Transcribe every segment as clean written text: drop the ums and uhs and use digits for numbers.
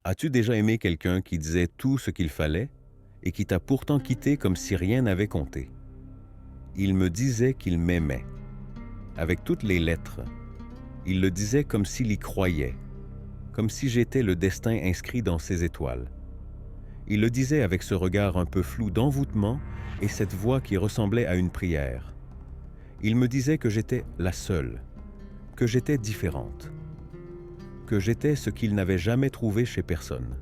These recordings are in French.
As-tu déjà aimé quelqu'un qui disait tout ce qu'il fallait et qui t'a pourtant quitté comme si rien n'avait compté? Il me disait qu'il m'aimait, avec toutes les lettres. Il le disait comme s'il y croyait, comme si j'étais le destin inscrit dans ses étoiles. Il le disait avec ce regard un peu flou d'envoûtement et cette voix qui ressemblait à une prière. Il me disait que j'étais la seule, que j'étais différente, que j'étais ce qu'il n'avait jamais trouvé chez personne.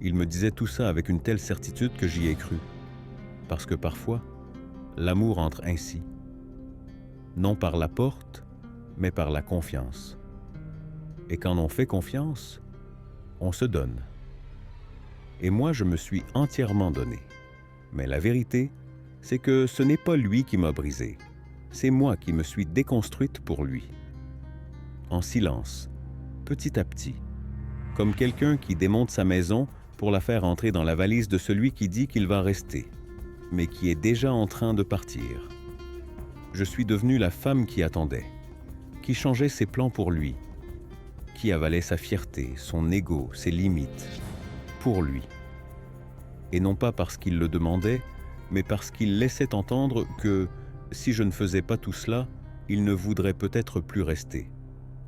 Il me disait tout ça avec une telle certitude que j'y ai cru, parce que parfois, l'amour entre ainsi, non par la porte, mais par la confiance. Et quand on fait confiance, on se donne. Et moi, je me suis entièrement donné. Mais la vérité, c'est que ce n'est pas lui qui m'a brisé, c'est moi qui me suis déconstruite pour lui. En silence, petit à petit, comme quelqu'un qui démonte sa maison pour la faire entrer dans la valise de celui qui dit qu'il va rester, mais qui est déjà en train de partir. Je suis devenue la femme qui attendait, qui changeait ses plans pour lui, qui avalait sa fierté, son ego, ses limites, pour lui. Et non pas parce qu'il le demandait, mais parce qu'il laissait entendre que, si je ne faisais pas tout cela, il ne voudrait peut-être plus rester.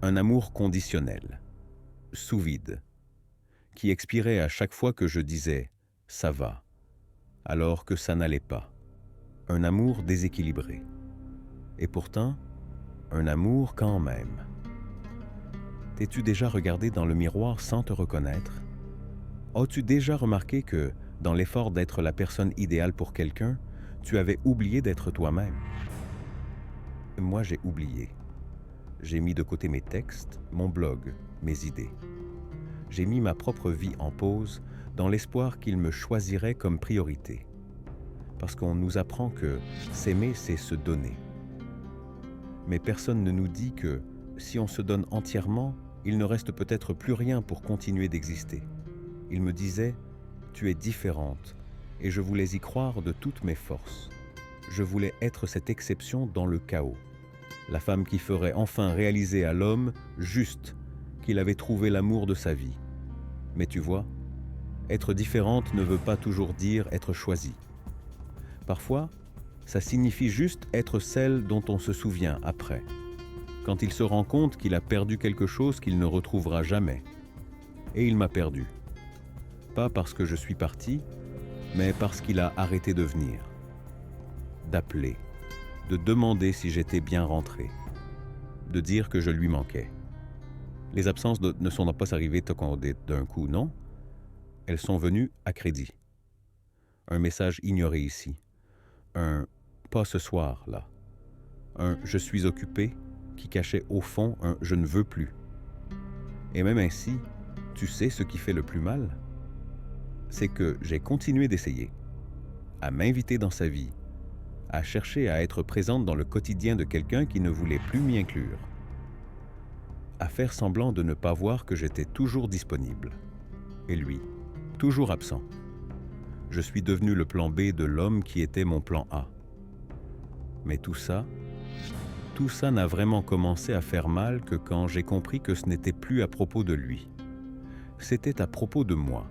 Un amour conditionnel, sous vide, qui expirait à chaque fois que je disais « ça va », alors que ça n'allait pas. Un amour déséquilibré. Et pourtant, un amour quand même. T'es-tu déjà regardé dans le miroir sans te reconnaître? As-tu déjà remarqué que, dans l'effort d'être la personne idéale pour quelqu'un, tu avais oublié d'être toi-même? Moi, j'ai oublié. J'ai mis de côté mes textes, mon blog, mes idées. J'ai mis ma propre vie en pause dans l'espoir qu'il me choisirait comme priorité. Parce qu'on nous apprend que s'aimer, c'est se donner. Mais personne ne nous dit que, si on se donne entièrement, il ne reste peut-être plus rien pour continuer d'exister. Il me disait « Tu es différente » et je voulais y croire de toutes mes forces. Je voulais être cette exception dans le chaos. La femme qui ferait enfin réaliser à l'homme juste qu'il avait trouvé l'amour de sa vie. Mais tu vois, être différente ne veut pas toujours dire être choisie. Parfois, ça signifie juste être celle dont on se souvient après, quand il se rend compte qu'il a perdu quelque chose qu'il ne retrouvera jamais. Et il m'a perdu. Pas parce que je suis parti, mais parce qu'il a arrêté de venir, d'appeler, de demander si j'étais bien rentré, de dire que je lui manquais. Les absences ne sont pas arrivées d'un coup, non. Elles sont venues à crédit. Un message ignoré ici, un « pas ce soir » là, un « je suis occupé » qui cachait au fond un « je ne veux plus ». Et même ainsi, tu sais ce qui fait le plus mal? C'est que j'ai continué d'essayer, à m'inviter dans sa vie, à chercher à être présente dans le quotidien de quelqu'un qui ne voulait plus m'y inclure, à faire semblant de ne pas voir que j'étais toujours disponible. Et lui, toujours absent. Je suis devenu le plan B de l'homme qui était mon plan A. Mais tout ça n'a vraiment commencé à faire mal que quand j'ai compris que ce n'était plus à propos de lui. C'était à propos de moi,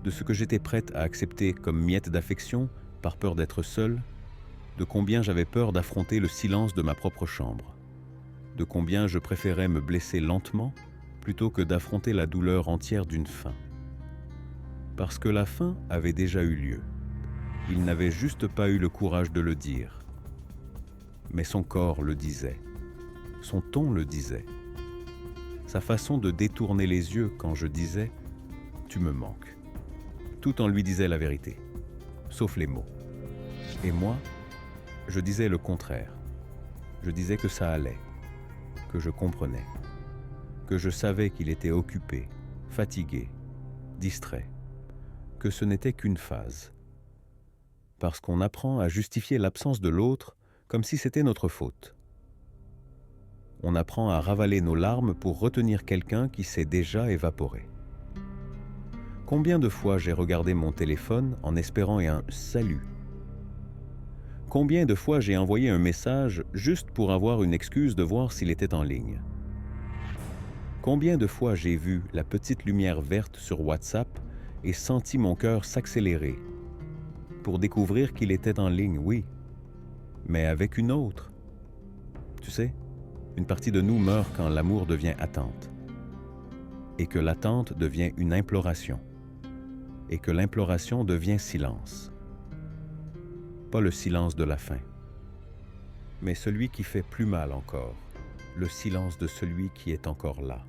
de ce que j'étais prête à accepter comme miette d'affection par peur d'être seule, de combien j'avais peur d'affronter le silence de ma propre chambre, de combien je préférais me blesser lentement plutôt que d'affronter la douleur entière d'une fin. Parce que la fin avait déjà eu lieu. Il n'avait juste pas eu le courage de le dire. Mais son corps le disait. Son ton le disait. Sa façon de détourner les yeux quand je disais « tu me manques », tout en lui disait la vérité, sauf les mots. Et moi, je disais le contraire. Je disais que ça allait, que je comprenais, que je savais qu'il était occupé, fatigué, distrait, que ce n'était qu'une phase. Parce qu'on apprend à justifier l'absence de l'autre comme si c'était notre faute. On apprend à ravaler nos larmes pour retenir quelqu'un qui s'est déjà évaporé. Combien de fois j'ai regardé mon téléphone en espérant un « salut ». Combien de fois j'ai envoyé un message juste pour avoir une excuse de voir s'il était en ligne. Combien de fois j'ai vu la petite lumière verte sur WhatsApp et senti mon cœur s'accélérer pour découvrir qu'il était en ligne, oui, mais avec une autre. Tu sais, une partie de nous meurt quand l'amour devient attente, et que l'attente devient une imploration, et que l'imploration devient silence. Pas le silence de la faim, mais celui qui fait plus mal encore, le silence de celui qui est encore là,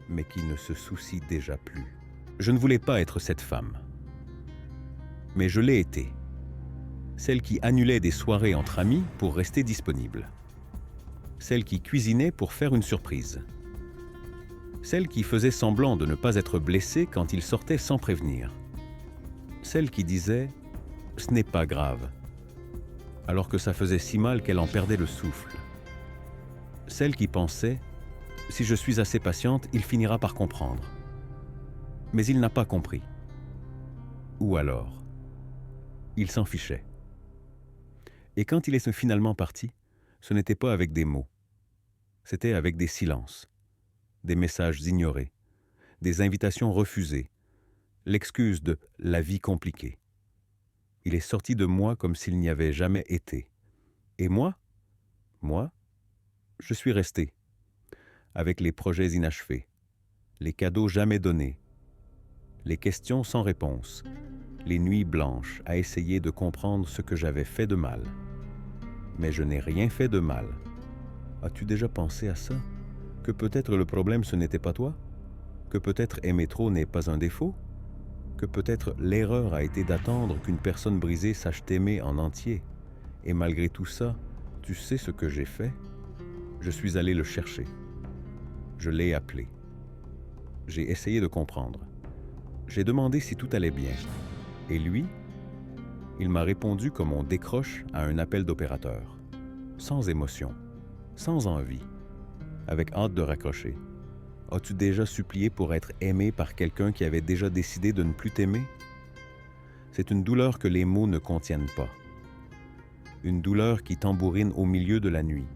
mais qui ne se soucie déjà plus. Je ne voulais pas être cette femme, mais je l'ai été. Celle qui annulait des soirées entre amis pour rester disponible. Celle qui cuisinait pour faire une surprise. Celle qui faisait semblant de ne pas être blessée quand il sortait sans prévenir. Celle qui disait « ce n'est pas grave », alors que ça faisait si mal qu'elle en perdait le souffle. Celle qui pensait « si je suis assez patiente, il finira par comprendre ». Mais il n'a pas compris. Ou alors, il s'en fichait. Et quand il est finalement parti, ce n'était pas avec des mots. C'était avec des silences, des messages ignorés, des invitations refusées, l'excuse de « la vie compliquée ». Il est sorti de moi comme s'il n'y avait jamais été. Et moi, je suis resté, avec les projets inachevés, les cadeaux jamais donnés, les questions sans réponse, les nuits blanches à essayer de comprendre ce que j'avais fait de mal. Mais je n'ai rien fait de mal. As-tu déjà pensé à ça? Que peut-être le problème ce n'était pas toi? Que peut-être aimer trop n'est pas un défaut? Que peut-être l'erreur a été d'attendre qu'une personne brisée sache t'aimer en entier? Et malgré tout ça, tu sais ce que j'ai fait? Je suis allé le chercher. Je l'ai appelé. J'ai essayé de comprendre. J'ai demandé si tout allait bien. Et lui, il m'a répondu comme on décroche à un appel d'opérateur, sans émotion, sans envie, avec hâte de raccrocher. As-tu déjà supplié pour être aimé par quelqu'un qui avait déjà décidé de ne plus t'aimer? C'est une douleur que les mots ne contiennent pas. Une douleur qui tambourine au milieu de la nuit,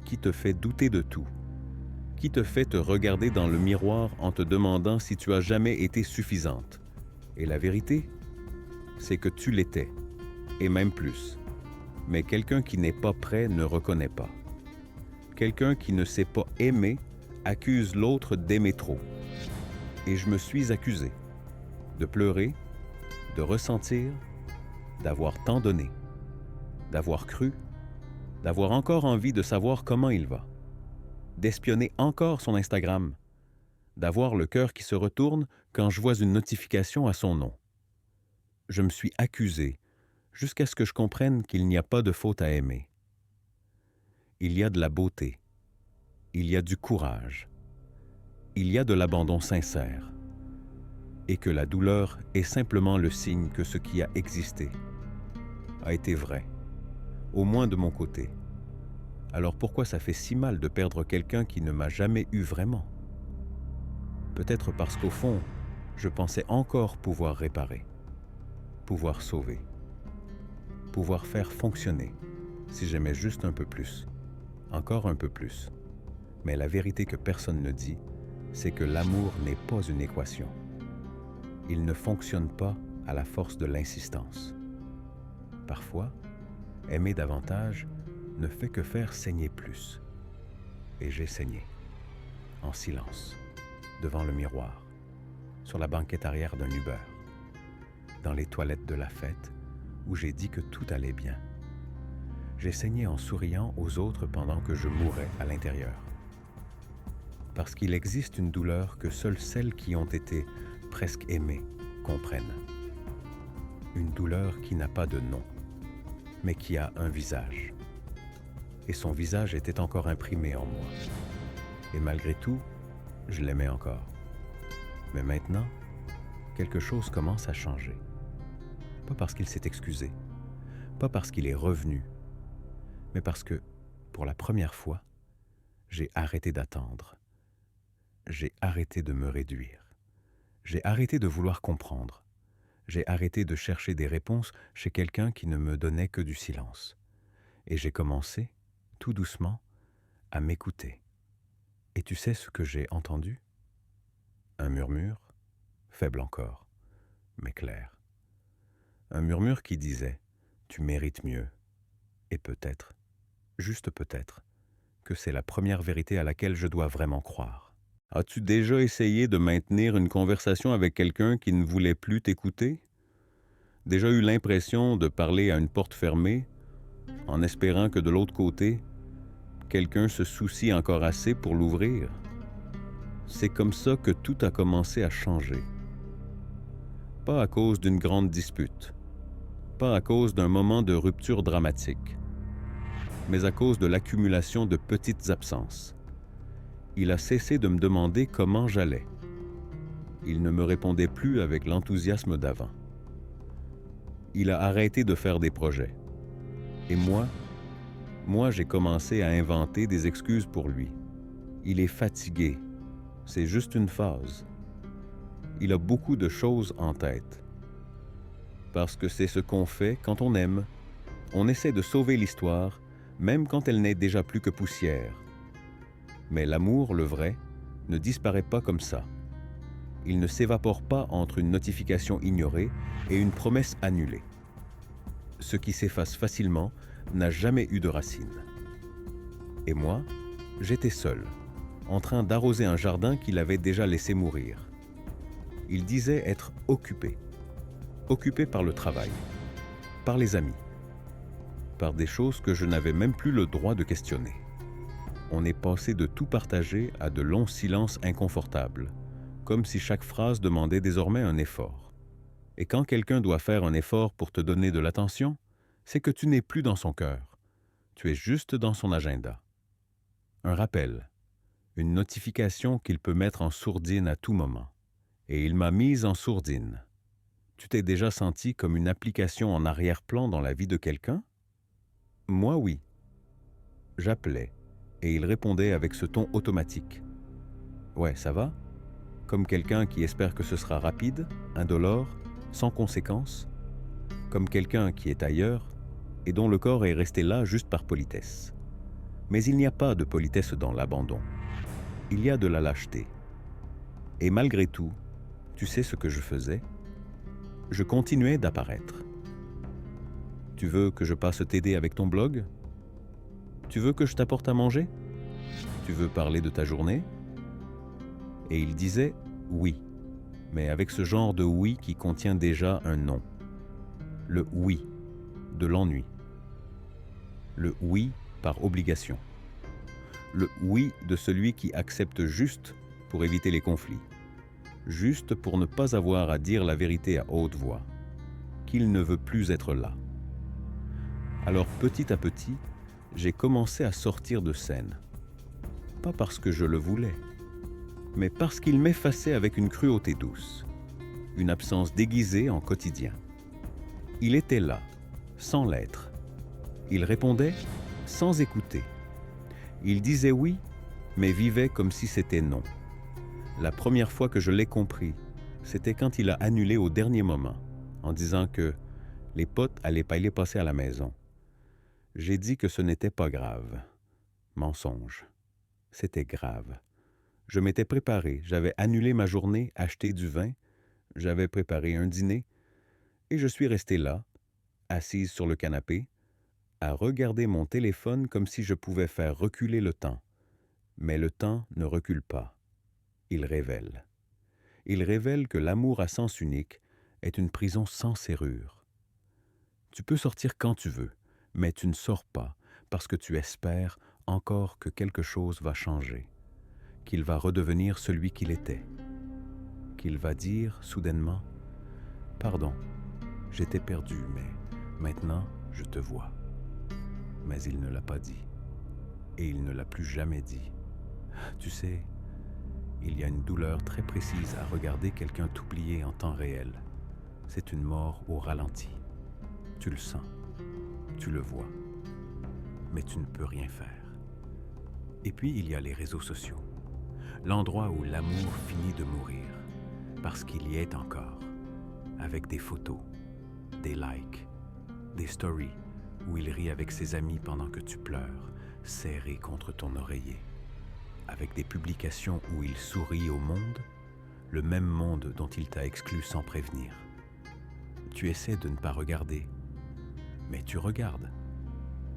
qui te fait douter de tout, qui te fait te regarder dans le miroir en te demandant si tu as jamais été suffisante. Et la vérité, c'est que tu l'étais, et même plus. Mais quelqu'un qui n'est pas prêt ne reconnaît pas. Quelqu'un qui ne sait pas aimer accuse l'autre d'aimer trop. Et je me suis accusé de pleurer, de ressentir, d'avoir tant donné, d'avoir cru, d'avoir encore envie de savoir comment il va, d'espionner encore son Instagram, d'avoir le cœur qui se retourne quand je vois une notification à son nom. Je me suis accusé jusqu'à ce que je comprenne qu'il n'y a pas de faute à aimer. Il y a de la beauté, il y a du courage, il y a de l'abandon sincère, et que la douleur est simplement le signe que ce qui a existé a été vrai, au moins de mon côté. Alors pourquoi ça fait si mal de perdre quelqu'un qui ne m'a jamais eu vraiment? Peut-être parce qu'au fond, je pensais encore pouvoir réparer, pouvoir sauver, pouvoir faire fonctionner, si j'aimais juste un peu plus, encore un peu plus. Mais la vérité que personne ne dit, c'est que l'amour n'est pas une équation. Il ne fonctionne pas à la force de l'insistance. Parfois, aimer davantage ne fait que faire saigner plus. Et j'ai saigné, en silence, devant le miroir, sur la banquette arrière d'un Uber, dans les toilettes de la fête où j'ai dit que tout allait bien. J'ai saigné en souriant aux autres pendant que je mourais à l'intérieur. Parce qu'il existe une douleur que seules celles qui ont été presque aimées comprennent. Une douleur qui n'a pas de nom, mais qui a un visage. Et son visage était encore imprimé en moi. Et malgré tout, je l'aimais encore. Mais maintenant, quelque chose commence à changer. Pas parce qu'il s'est excusé, pas parce qu'il est revenu, mais parce que, pour la première fois, j'ai arrêté d'attendre. J'ai arrêté de me réduire. J'ai arrêté de vouloir comprendre. J'ai arrêté de chercher des réponses chez quelqu'un qui ne me donnait que du silence. Et j'ai commencé, tout doucement, à m'écouter Et tu sais ce que j'ai entendu? Un murmure, faible encore, mais clair. Un murmure qui disait « Tu mérites mieux ». Et peut-être, juste peut-être, que c'est la première vérité à laquelle je dois vraiment croire. As-tu déjà essayé de maintenir une conversation avec quelqu'un qui ne voulait plus t'écouter? Déjà eu l'impression de parler à une porte fermée, en espérant que de l'autre côté, quelqu'un se soucie encore assez pour l'ouvrir? C'est comme ça que tout a commencé à changer. Pas à cause d'une grande dispute, pas à cause d'un moment de rupture dramatique, mais à cause de l'accumulation de petites absences. Il a cessé de me demander comment j'allais. Il ne me répondait plus avec l'enthousiasme d'avant. Il a arrêté de faire des projets. Et moi, j'ai commencé à inventer des excuses pour lui. Il est fatigué. C'est juste une phase. Il a beaucoup de choses en tête. Parce que c'est ce qu'on fait quand on aime. On essaie de sauver l'histoire, même quand elle n'est déjà plus que poussière. Mais l'amour, le vrai, ne disparaît pas comme ça. Il ne s'évapore pas entre une notification ignorée et une promesse annulée. Ce qui s'efface facilement n'a jamais eu de racines. Et moi, j'étais seul, en train d'arroser un jardin qu'il avait déjà laissé mourir. Il disait être occupé par le travail, par les amis, par des choses que je n'avais même plus le droit de questionner. On est passé de tout partager à de longs silences inconfortables, comme si chaque phrase demandait désormais un effort. Et quand quelqu'un doit faire un effort pour te donner de l'attention, c'est que tu n'es plus dans son cœur. Tu es juste dans son agenda. Un rappel, une notification qu'il peut mettre en sourdine à tout moment. Et il m'a mise en sourdine. Tu t'es déjà senti comme une application en arrière-plan dans la vie de quelqu'un? Moi, oui. J'appelais, et il répondait avec ce ton automatique. Ouais, ça va? Comme quelqu'un qui espère que ce sera rapide, indolore, sans conséquence. Comme quelqu'un qui est ailleurs et dont le corps est resté là juste par politesse. Mais il n'y a pas de politesse dans l'abandon. Il y a de la lâcheté. Et malgré tout, tu sais ce que je faisais? Je continuais d'apparaître. Tu veux que je passe t'aider avec ton blog? Tu veux que je t'apporte à manger? Tu veux parler de ta journée? Et il disait oui, mais avec ce genre de oui qui contient déjà un non. Le oui de l'ennui. Le oui par obligation. Le oui de celui qui accepte juste pour éviter les conflits. Juste pour ne pas avoir à dire la vérité à haute voix. Qu'il ne veut plus être là. Alors petit à petit, j'ai commencé à sortir de scène. Pas parce que je le voulais, mais parce qu'il m'effaçait avec une cruauté douce, une absence déguisée en quotidien. Il était là, sans l'être. Il répondait sans écouter. Il disait oui, mais vivait comme si c'était non. La première fois que je l'ai compris, c'était quand il a annulé au dernier moment, en disant que les potes allaient pas les passer à la maison. J'ai dit que ce n'était pas grave. Mensonge. C'était grave. Je m'étais préparé, j'avais annulé ma journée, acheté du vin, j'avais préparé un dîner, et je suis resté là, assise sur le canapé, à regarder mon téléphone comme si je pouvais faire reculer le temps. Mais le temps ne recule pas. Il révèle. Il révèle que l'amour à sens unique est une prison sans serrure. Tu peux sortir quand tu veux, mais tu ne sors pas parce que tu espères encore que quelque chose va changer, qu'il va redevenir celui qu'il était, qu'il va dire soudainement « Pardon, j'étais perdu, mais maintenant je te vois. » Mais il ne l'a pas dit, et il ne l'a plus jamais dit. Tu sais, il y a une douleur très précise à regarder quelqu'un t'oublier en temps réel. C'est une mort au ralenti. Tu le sens, tu le vois, mais tu ne peux rien faire. Et puis il y a les réseaux sociaux, l'endroit où l'amour finit de mourir, parce qu'il y est encore, avec des photos, des likes, des stories où il rit avec ses amis pendant que tu pleures, serré contre ton oreiller. avec des publications où il sourit au monde, le même monde dont il t'a exclu sans prévenir. Tu essaies de ne pas regarder, mais tu regardes,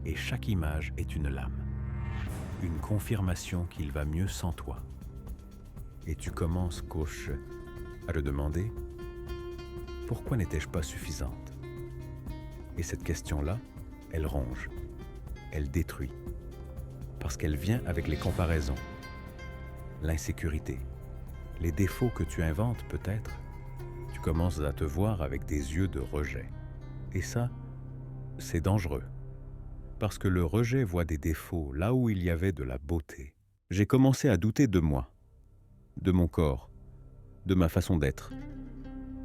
et chaque image est une lame, une confirmation qu'il va mieux sans toi. Et tu commences, coach, à te demander « Pourquoi n'étais-je pas suffisante ?» Et cette question-là, elle ronge, elle détruit, parce qu'elle vient avec les comparaisons, l'insécurité, les défauts que tu inventes peut-être. Tu commences à te voir avec des yeux de rejet. Et ça, c'est dangereux, parce que le rejet voit des défauts là où il y avait de la beauté. J'ai commencé à douter de moi, de mon corps, de ma façon d'être,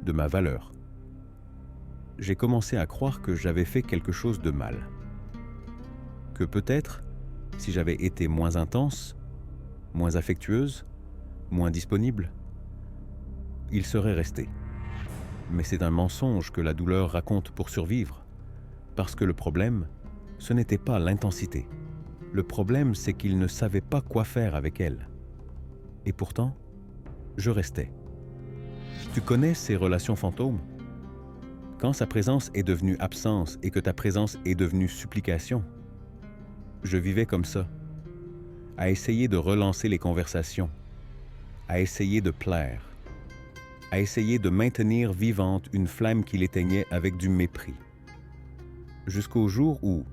de ma valeur. J'ai commencé à croire que j'avais fait quelque chose de mal. Que peut-être, si j'avais été moins intense, moins affectueuse, moins disponible, il serait resté. Mais c'est un mensonge que la douleur raconte pour survivre, parce que le problème, ce n'était pas l'intensité. Le problème, c'est qu'il ne savait pas quoi faire avec elle. Et pourtant, je restais. Tu connais ces relations fantômes? Quand sa présence est devenue absence et que ta présence est devenue supplication. Je vivais comme ça, à essayer de relancer les conversations, à essayer de plaire, à essayer de maintenir vivante une flamme qu'il éteignait avec du mépris. Jusqu'au jour où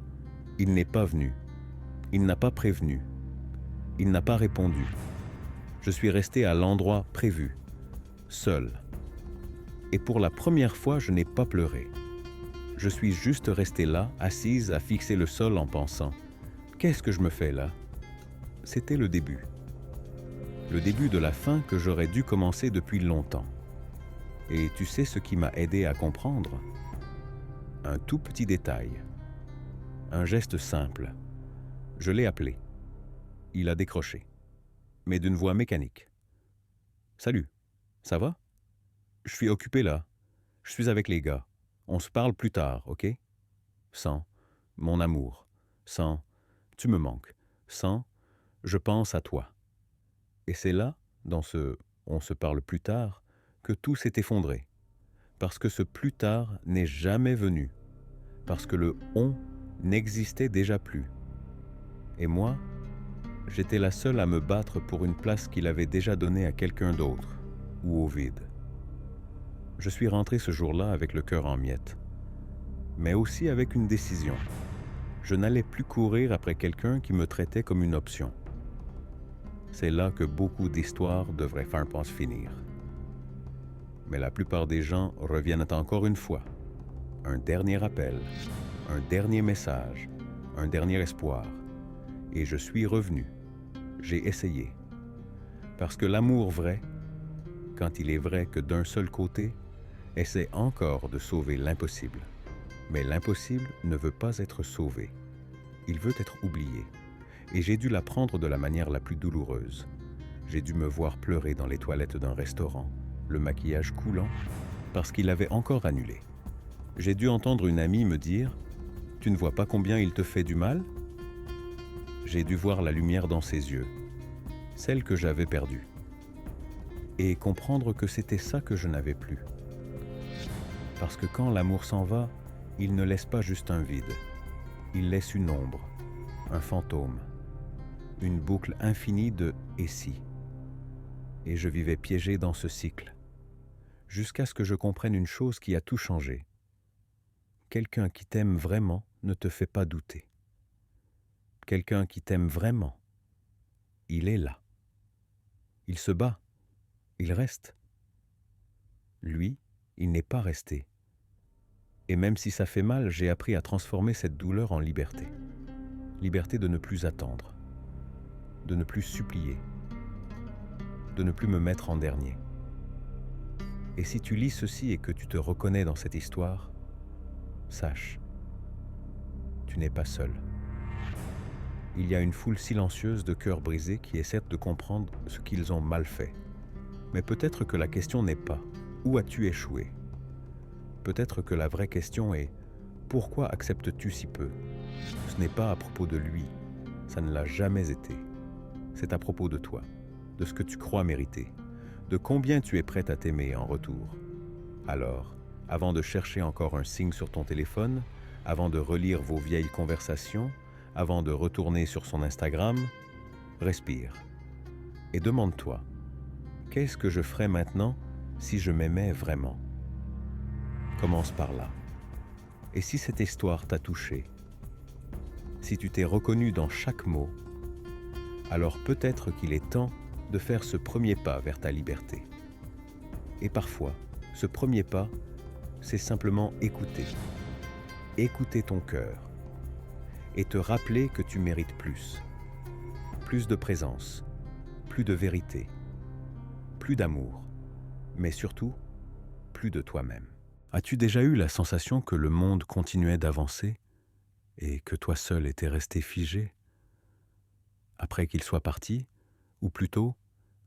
il n'est pas venu, il n'a pas prévenu, il n'a pas répondu. Je suis resté à l'endroit prévu, seul. Et pour la première fois, je n'ai pas pleuré. Je suis juste resté là, assise à fixer le sol en pensant « Qu'est-ce que je me fais là ?» C'était le début. Le début de la fin que j'aurais dû commencer depuis longtemps. Et tu sais ce qui m'a aidé à comprendre? Un tout petit détail. Un geste simple. Je l'ai appelé. Il a décroché. Mais d'une voix mécanique. « Salut, ça va? Je suis occupé là. Je suis avec les gars. On se parle plus tard, ok? » Sans « mon amour », sans « tu me manques », sans « je pense à toi ». Et c'est là, dans ce « on se parle plus tard », que tout s'est effondré. Parce que ce plus tard n'est jamais venu. Parce que le « on » n'existait déjà plus. Et moi, j'étais la seule à me battre pour une place qu'il avait déjà donnée à quelqu'un d'autre, ou au vide. Je suis rentré ce jour-là avec le cœur en miettes, mais aussi avec une décision. Je n'allais plus courir après quelqu'un qui me traitait comme une option. C'est là que beaucoup d'histoires devraient faire pense finir. Mais la plupart des gens reviennent encore une fois. Un dernier appel, un dernier message, un dernier espoir. Et je suis revenu. J'ai essayé. Parce que l'amour vrai, quand il est vrai que d'un seul côté, essaie encore de sauver l'impossible. Mais l'impossible ne veut pas être sauvé. Il veut être oublié. Et j'ai dû l'apprendre de la manière la plus douloureuse. J'ai dû me voir pleurer dans les toilettes d'un restaurant, le maquillage coulant, parce qu'il avait encore annulé. J'ai dû entendre une amie me dire « Tu ne vois pas combien il te fait du mal ?» J'ai dû voir la lumière dans ses yeux, celle que j'avais perdue, et comprendre que c'était ça que je n'avais plus. Parce que quand l'amour s'en va, il ne laisse pas juste un vide. Il laisse une ombre, un fantôme, une boucle infinie de « et si ?» Et je vivais piégé dans ce cycle, jusqu'à ce que je comprenne une chose qui a tout changé. Quelqu'un qui t'aime vraiment ne te fait pas douter. Quelqu'un qui t'aime vraiment, il est là. Il se bat, il reste. Lui, il n'est pas resté. Et même si ça fait mal, j'ai appris à transformer cette douleur en liberté. Liberté de ne plus attendre, de ne plus supplier, de ne plus me mettre en dernier. Et si tu lis ceci et que tu te reconnais dans cette histoire, sache, tu n'es pas seul. Il y a une foule silencieuse de cœurs brisés qui essaient de comprendre ce qu'ils ont mal fait. Mais peut-être que la question n'est pas « Où as-tu échoué ?» Peut-être que la vraie question est « Pourquoi acceptes-tu si peu ?» Ce n'est pas à propos de lui, ça ne l'a jamais été. c'est à propos de toi, de ce que tu crois mériter, de combien tu es prête à t'aimer en retour. Alors, avant de chercher encore un signe sur ton téléphone, avant de relire vos vieilles conversations, avant de retourner sur son Instagram, respire et demande-toi, qu'est-ce que je ferais maintenant si je m'aimais vraiment? Commence par là. Et si cette histoire t'a touché, si tu t'es reconnu dans chaque mot, alors peut-être qu'il est temps de faire ce premier pas vers ta liberté. Et parfois, ce premier pas, c'est simplement écouter. Écouter ton cœur et te rappeler que tu mérites plus. Plus de présence, plus de vérité, plus d'amour, mais surtout, plus de toi-même. As-tu déjà eu la sensation que le monde continuait d'avancer et que toi seul étais resté figé? Après qu'il soit parti, ou plutôt,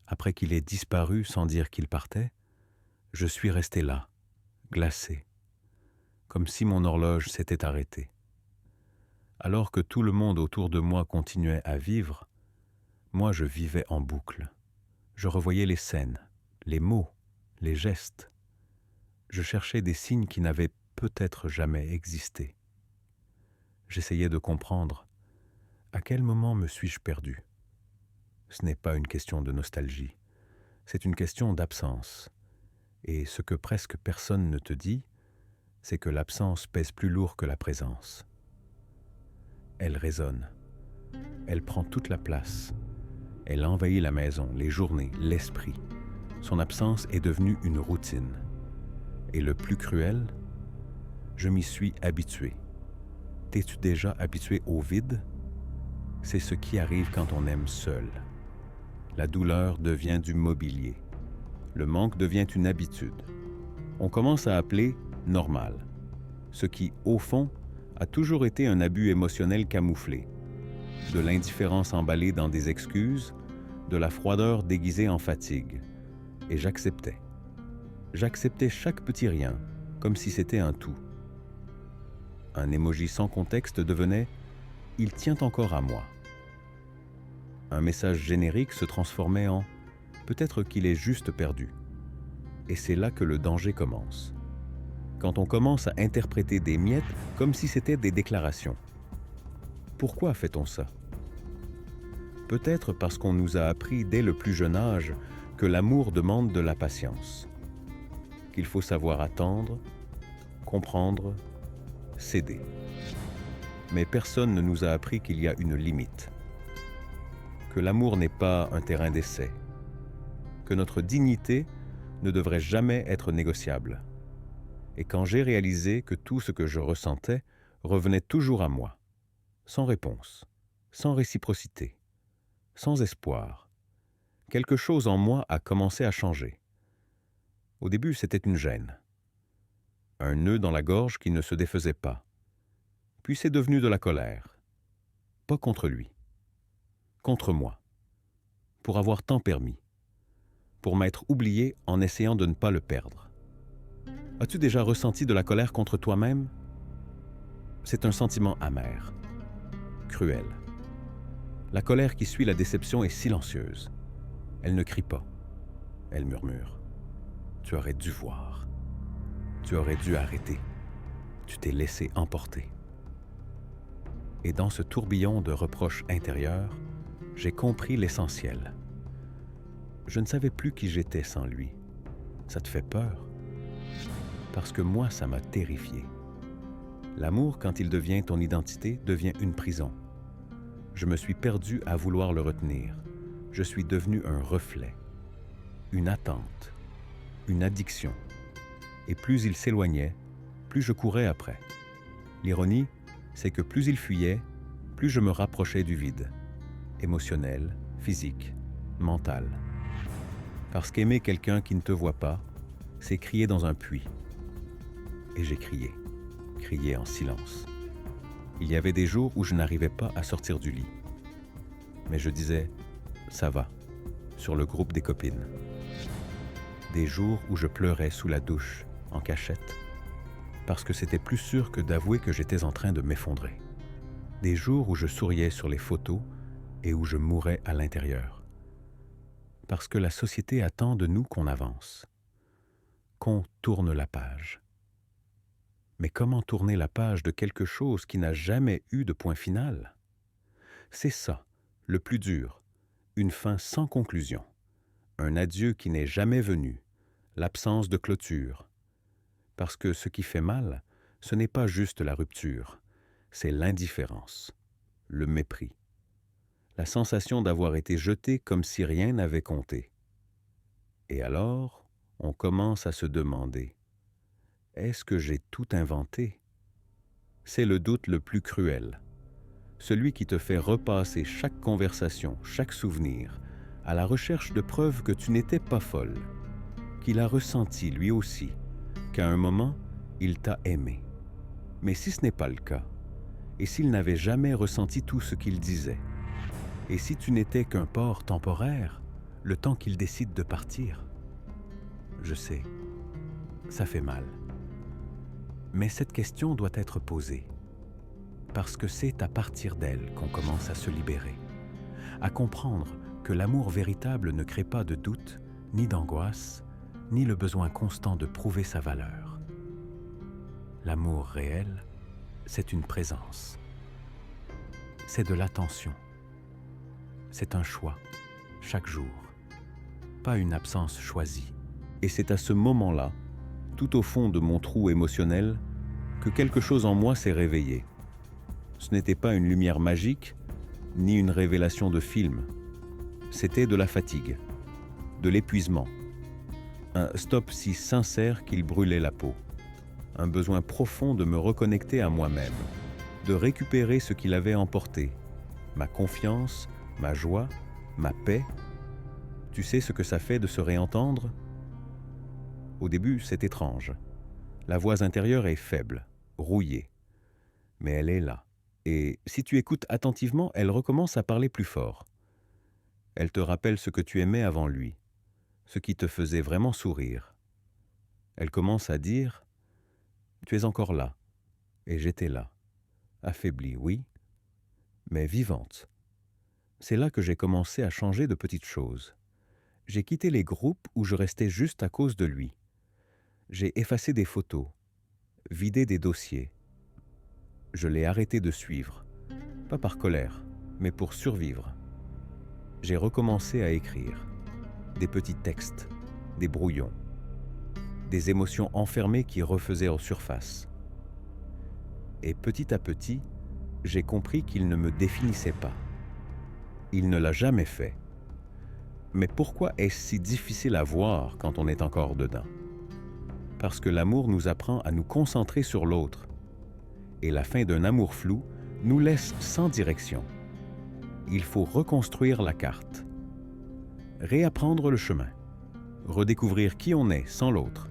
après qu'il ait disparu sans dire qu'il partait, je suis resté là, glacé, comme si mon horloge s'était arrêtée. Alors que tout le monde autour de moi continuait à vivre, moi je vivais en boucle. Je revoyais les scènes, les mots, les gestes. Je cherchais des signes qui n'avaient peut-être jamais existé. J'essayais de comprendre à quel moment me suis-je perdu. Ce n'est pas une question de nostalgie, c'est une question d'absence. Et ce que presque personne ne te dit, c'est que l'absence pèse plus lourd que la présence. Elle résonne, elle prend toute la place, elle envahit la maison, les journées, l'esprit. Son absence est devenue une routine. Et le plus cruel, je m'y suis habitué. T'es-tu déjà habitué au vide? C'est ce qui arrive quand on aime seul. La douleur devient du mobilier. Le manque devient une habitude. On commence à appeler normal, ce qui, au fond, a toujours été un abus émotionnel camouflé. De l'indifférence emballée dans des excuses, de la froideur déguisée en fatigue. Et j'acceptais. J'acceptais chaque petit rien, comme si c'était un tout. Un émoji sans contexte devenait « il tient encore à moi ». Un message générique se transformait en « peut-être qu'il est juste perdu ». Et c'est là que le danger commence. Quand on commence à interpréter des miettes comme si c'était des déclarations. Pourquoi fait-on ça? Peut-être parce qu'on nous a appris dès le plus jeune âge que l'amour demande de la patience, qu'il faut savoir attendre, comprendre, céder. Mais personne ne nous a appris qu'il y a une limite, que l'amour n'est pas un terrain d'essai, que notre dignité ne devrait jamais être négociable. Et quand j'ai réalisé que tout ce que je ressentais revenait toujours à moi, sans réponse, sans réciprocité, sans espoir, quelque chose en moi a commencé à changer. Au début, c'était une gêne, un nœud dans la gorge qui ne se défaisait pas. Puis c'est devenu de la colère, pas contre lui, contre moi, pour avoir tant permis, pour m'être oublié en essayant de ne pas le perdre. As-tu déjà ressenti de la colère contre toi-même? C'est un sentiment amer, cruel. La colère qui suit la déception est silencieuse. Elle ne crie pas, elle murmure. Tu aurais dû voir. Tu aurais dû arrêter. Tu t'es laissé emporter. Et dans ce tourbillon de reproches intérieurs, j'ai compris l'essentiel. Je ne savais plus qui j'étais sans lui. Ça te fait peur? Parce que moi, ça m'a terrifié. L'amour, quand il devient ton identité, devient une prison. Je me suis perdu à vouloir le retenir. Je suis devenu un reflet, une attente, une addiction. Et plus il s'éloignait, plus je courais après. L'ironie, c'est que plus il fuyait, plus je me rapprochais du vide, émotionnel, physique, mental. Parce qu'aimer quelqu'un qui ne te voit pas, c'est crier dans un puits. Et j'ai crié en silence. Il y avait des jours où je n'arrivais pas à sortir du lit. Mais je disais « ça va » sur le groupe des copines. Des jours où je pleurais sous la douche, en cachette, parce que c'était plus sûr que d'avouer que j'étais en train de m'effondrer. Des jours où je souriais sur les photos et où je mourais à l'intérieur. Parce que la société attend de nous qu'on avance, qu'on tourne la page. Mais comment tourner la page de quelque chose qui n'a jamais eu de point final? C'est ça, le plus dur, une fin sans conclusion, un adieu qui n'est jamais venu, l'absence de clôture. Parce que ce qui fait mal, ce n'est pas juste la rupture, c'est l'indifférence, le mépris, la sensation d'avoir été jeté comme si rien n'avait compté. Et alors, on commence à se demander, est-ce que j'ai tout inventé? C'est le doute le plus cruel, celui qui te fait repasser chaque conversation, chaque souvenir, à la recherche de preuves que tu n'étais pas folle, qu'il a ressenti lui aussi, qu'à un moment, il t'a aimé. Mais si ce n'est pas le cas, et s'il n'avait jamais ressenti tout ce qu'il disait, et si tu n'étais qu'un port temporaire, le temps qu'il décide de partir? Je sais, ça fait mal. Mais cette question doit être posée, parce que c'est à partir d'elle qu'on commence à se libérer, à comprendre que l'amour véritable ne crée pas de doute, ni d'angoisse, ni le besoin constant de prouver sa valeur. L'amour réel, c'est une présence. C'est de l'attention. C'est un choix, chaque jour, pas une absence choisie. Et c'est à ce moment-là, tout au fond de mon trou émotionnel, que quelque chose en moi s'est réveillé. Ce n'était pas une lumière magique, ni une révélation de film. C'était de la fatigue, de l'épuisement. Un stop si sincère qu'il brûlait la peau. Un besoin profond de me reconnecter à moi-même, de récupérer ce qu'il avait emporté, ma confiance, ma joie, ma paix. Tu sais ce que ça fait de se réentendre? Au début, c'est étrange. La voix intérieure est faible, rouillée. Mais elle est là. Et si tu écoutes attentivement, elle recommence à parler plus fort. Elle te rappelle ce que tu aimais avant lui, ce qui te faisait vraiment sourire. Elle commence à dire « Tu es encore là, et j'étais là, affaiblie, oui, mais vivante. » C'est là que j'ai commencé à changer de petites choses. J'ai quitté les groupes où je restais juste à cause de lui. J'ai effacé des photos, vidé des dossiers. Je l'ai arrêté de suivre, pas par colère, mais pour survivre. J'ai recommencé à écrire, des petits textes, des brouillons, des émotions enfermées qui refaisaient en surface. Et petit à petit, j'ai compris qu'il ne me définissait pas. Il ne l'a jamais fait. Mais pourquoi est-ce si difficile à voir quand on est encore dedans? Parce que l'amour nous apprend à nous concentrer sur l'autre. Et la fin d'un amour flou nous laisse sans direction. Il faut reconstruire la carte. Réapprendre le chemin. Redécouvrir qui on est sans l'autre.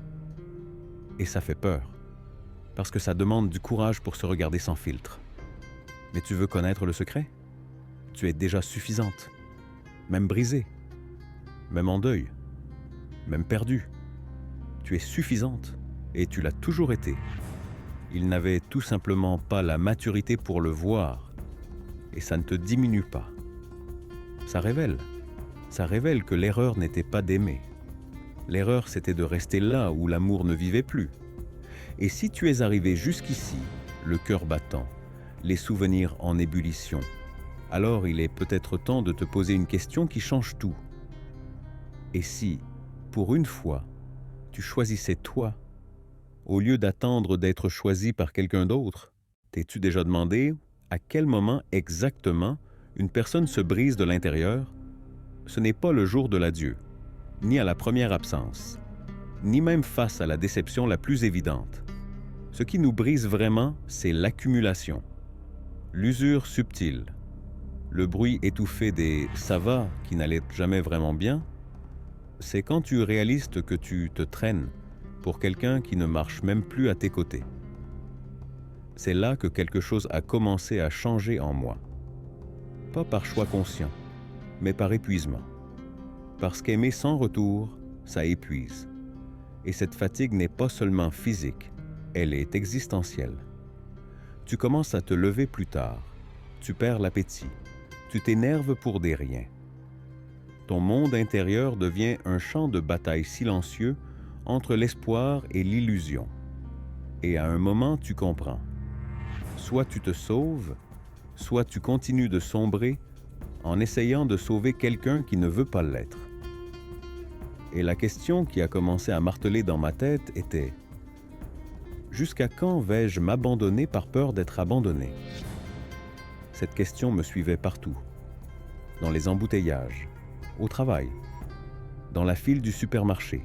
Et ça fait peur. Parce que ça demande du courage pour se regarder sans filtre. Mais tu veux connaître le secret? Tu es déjà suffisante. Même brisée. Même en deuil. Même perdue. Tu es suffisante. Et tu l'as toujours été. Il n'avait tout simplement pas la maturité pour le voir. Et ça ne te diminue pas. Ça révèle que l'erreur n'était pas d'aimer. L'erreur, c'était de rester là où l'amour ne vivait plus. Et si tu es arrivé jusqu'ici, le cœur battant, les souvenirs en ébullition, alors il est peut-être temps de te poser une question qui change tout. Et si, pour une fois, tu choisissais toi, au lieu d'attendre d'être choisi par quelqu'un d'autre? T'es-tu déjà demandé à quel moment exactement une personne se brise de l'intérieur? Ce n'est pas le jour de l'adieu, ni à la première absence, ni même face à la déception la plus évidente. Ce qui nous brise vraiment, c'est l'accumulation, l'usure subtile, le bruit étouffé des « ça va » qui n'allait jamais vraiment bien. C'est quand tu réalises que tu te traînes pour quelqu'un qui ne marche même plus à tes côtés. C'est là que quelque chose a commencé à changer en moi. Pas par choix conscient, mais par épuisement. Parce qu'aimer sans retour, ça épuise. Et cette fatigue n'est pas seulement physique, elle est existentielle. Tu commences à te lever plus tard, tu perds l'appétit, Tu t'énerves pour des riens. Ton monde intérieur devient un champ de bataille silencieux entre l'espoir et l'illusion. Et à un moment, tu comprends. Soit tu te sauves, soit tu continues de sombrer en essayant de sauver quelqu'un qui ne veut pas l'être. Et la question qui a commencé à marteler dans ma tête était: jusqu'à quand vais-je m'abandonner par peur d'être abandonné? Cette question me suivait partout, dans les embouteillages, au travail, dans la file du supermarché.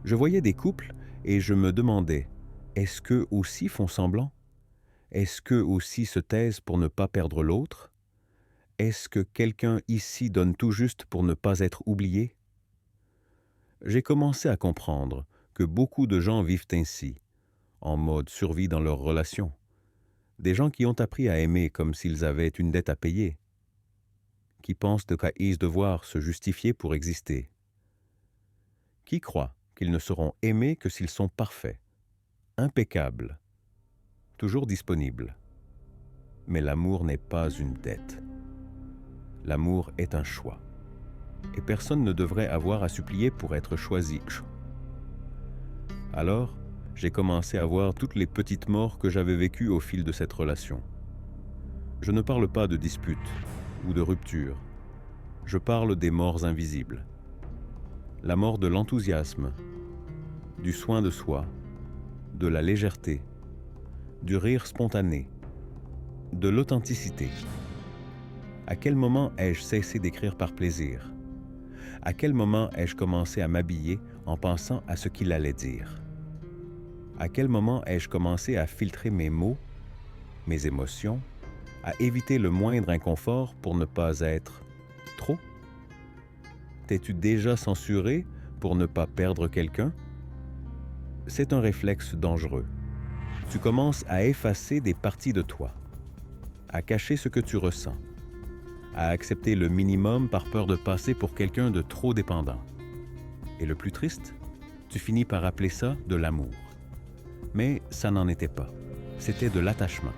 Je voyais des couples et je me demandais, est-ce qu'eux aussi font semblant? Est-ce qu'eux aussi se taisent pour ne pas perdre l'autre? Est-ce que quelqu'un ici donne tout juste pour ne pas être oublié? J'ai commencé à comprendre que beaucoup de gens vivent ainsi, en mode survie dans leurs relations. Des gens qui ont appris à aimer comme s'ils avaient une dette à payer, qui pensent qu'ils devoir se justifier pour exister, qui croient qu'ils ne seront aimés que s'ils sont parfaits, impeccables, toujours disponibles. Mais l'amour n'est pas une dette. L'amour est un choix. Et personne ne devrait avoir à supplier pour être choisi. Alors, j'ai commencé à voir toutes les petites morts que j'avais vécues au fil de cette relation. Je ne parle pas de disputes ou de ruptures. Je parle des morts invisibles. La mort de l'enthousiasme, du soin de soi, de la légèreté, du rire spontané, de l'authenticité. À quel moment ai-je cessé d'écrire par plaisir? À quel moment ai-je commencé à m'habiller en pensant à ce qu'il allait dire? À quel moment ai-je commencé à filtrer mes mots, mes émotions, à éviter le moindre inconfort pour ne pas être trop? T'es-tu déjà censuré pour ne pas perdre quelqu'un? C'est un réflexe dangereux. Tu commences à effacer des parties de toi, à cacher ce que tu ressens, à accepter le minimum par peur de passer pour quelqu'un de trop dépendant. Et le plus triste, tu finis par appeler ça de l'amour. Mais ça n'en était pas. C'était de l'attachement,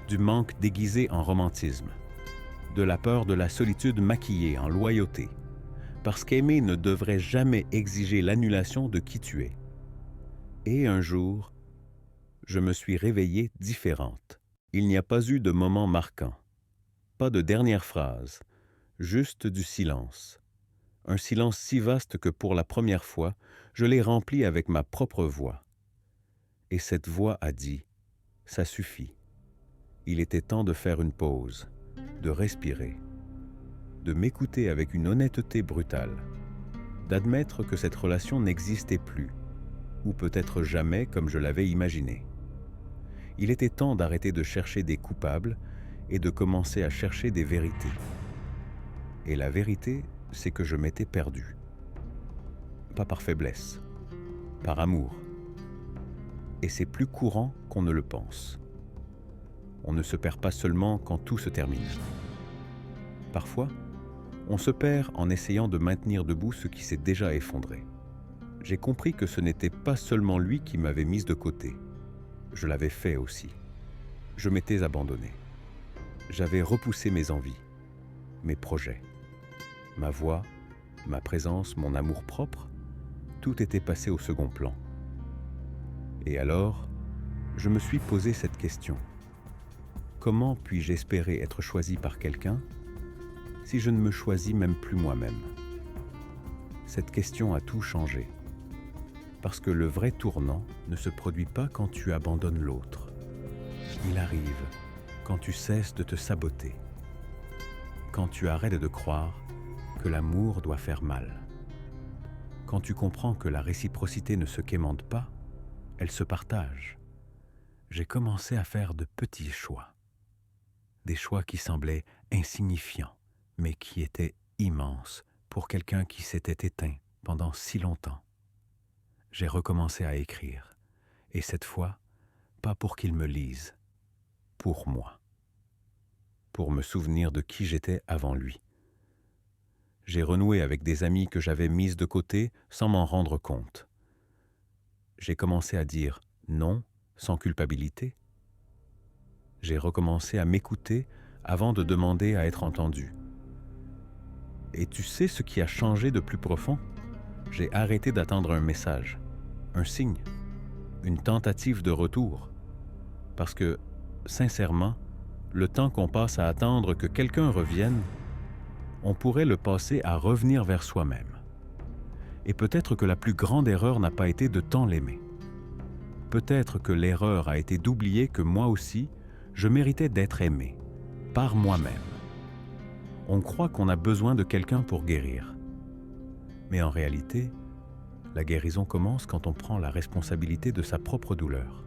du manque déguisé en romantisme, de la peur de la solitude maquillée en loyauté, parce qu'aimer ne devrait jamais exiger l'annulation de qui tu es. Et un jour, je me suis réveillée différente. Il n'y a pas eu de moment marquant, pas de dernière phrase, juste du silence. Un silence si vaste que pour la première fois, je l'ai rempli avec ma propre voix. Et cette voix a dit, « Ça suffit. Il était temps de faire une pause, de respirer, de m'écouter avec une honnêteté brutale, d'admettre que cette relation n'existait plus, ou peut-être jamais comme je l'avais imaginé. Il était temps d'arrêter de chercher des coupables et de commencer à chercher des vérités. Et la vérité, c'est que je m'étais perdu. Pas par faiblesse, par amour. Et c'est plus courant qu'on ne le pense. On ne se perd pas seulement quand tout se termine. Parfois, on se perd en essayant de maintenir debout ce qui s'est déjà effondré. J'ai compris que ce n'était pas seulement lui qui m'avait mise de côté. Je l'avais fait aussi. Je m'étais abandonné. J'avais repoussé mes envies, mes projets, ma voix, ma présence, mon amour-propre. Tout était passé au second plan. Et alors, je me suis posé cette question. Comment puis-je espérer être choisi par quelqu'un si je ne me choisis même plus moi-même? Cette question a tout changé. Parce que le vrai tournant ne se produit pas quand tu abandonnes l'autre. Il arrive quand tu cesses de te saboter, quand tu arrêtes de croire que l'amour doit faire mal, quand tu comprends que la réciprocité ne se quémande pas, elle se partage. J'ai commencé à faire de petits choix, des choix qui semblaient insignifiants, mais qui étaient immenses pour quelqu'un qui s'était éteint pendant si longtemps. J'ai recommencé à écrire, et cette fois, pas pour qu'il me lise, pour moi, pour me souvenir de qui j'étais avant lui. J'ai renoué avec des amis que j'avais mises de côté sans m'en rendre compte. J'ai commencé à dire non sans culpabilité. J'ai recommencé à m'écouter avant de demander à être entendu. Et tu sais ce qui a changé de plus profond? J'ai arrêté d'attendre un message, un signe, une tentative de retour. Parce que, sincèrement, le temps qu'on passe à attendre que quelqu'un revienne, on pourrait le passer à revenir vers soi-même. Et peut-être que la plus grande erreur n'a pas été de tant l'aimer. Peut-être que l'erreur a été d'oublier que moi aussi, je méritais d'être aimé, par moi-même. On croit qu'on a besoin de quelqu'un pour guérir. Mais en réalité, la guérison commence quand on prend la responsabilité de sa propre douleur.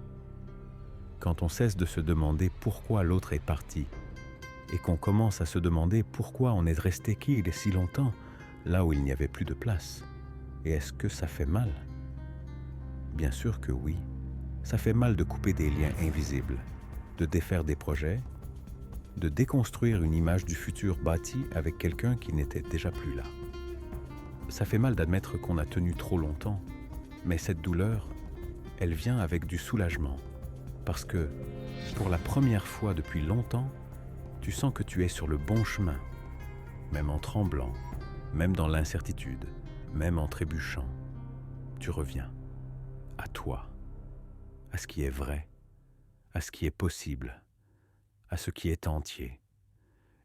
Quand on cesse de se demander pourquoi l'autre est parti et qu'on commence à se demander pourquoi on est resté qu'il si longtemps là où il n'y avait plus de place. Et est-ce que ça fait mal? Bien sûr que oui. Ça fait mal de couper des liens invisibles, de défaire des projets, de déconstruire une image du futur bâtie avec quelqu'un qui n'était déjà plus là. Ça fait mal d'admettre qu'on a tenu trop longtemps, mais cette douleur, elle vient avec du soulagement, parce que, pour la première fois depuis longtemps, tu sens que tu es sur le bon chemin, même en tremblant, même dans l'incertitude, même en trébuchant. Tu reviens à toi, à ce qui est vrai, à ce qui est possible, à ce qui est entier.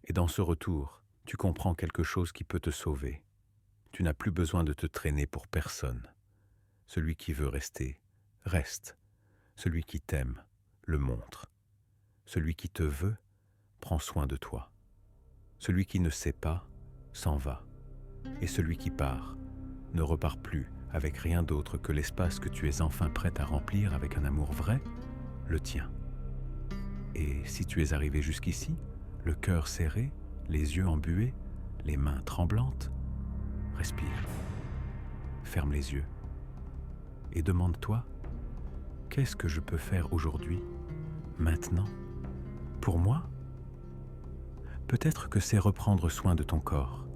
Et dans ce retour, tu comprends quelque chose qui peut te sauver. Tu n'as plus besoin de te traîner pour personne. Celui qui veut rester, reste. Celui qui t'aime, le montre. Celui qui te veut, prend soin de toi. Celui qui ne sait pas, s'en va. Et celui qui part, ne repart plus avec rien d'autre que l'espace que tu es enfin prête à remplir avec un amour vrai, le tien. Et si tu es arrivé jusqu'ici, le cœur serré, les yeux embués, les mains tremblantes, respire, ferme les yeux et demande-toi, qu'est-ce que je peux faire aujourd'hui, maintenant, pour moi? Peut-être que c'est reprendre soin de ton corps,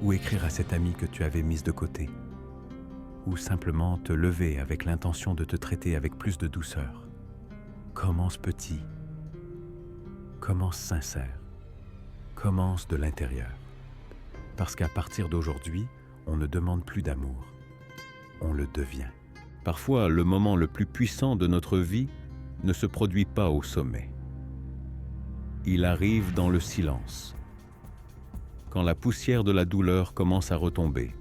ou écrire à cette amie que tu avais mise de côté, ou simplement te lever avec l'intention de te traiter avec plus de douceur. Commence petit, commence sincère, commence de l'intérieur. Parce qu'à partir d'aujourd'hui, on ne demande plus d'amour, on le devient. Parfois, le moment le plus puissant de notre vie ne se produit pas au sommet. Il arrive dans le silence, quand la poussière de la douleur commence à retomber,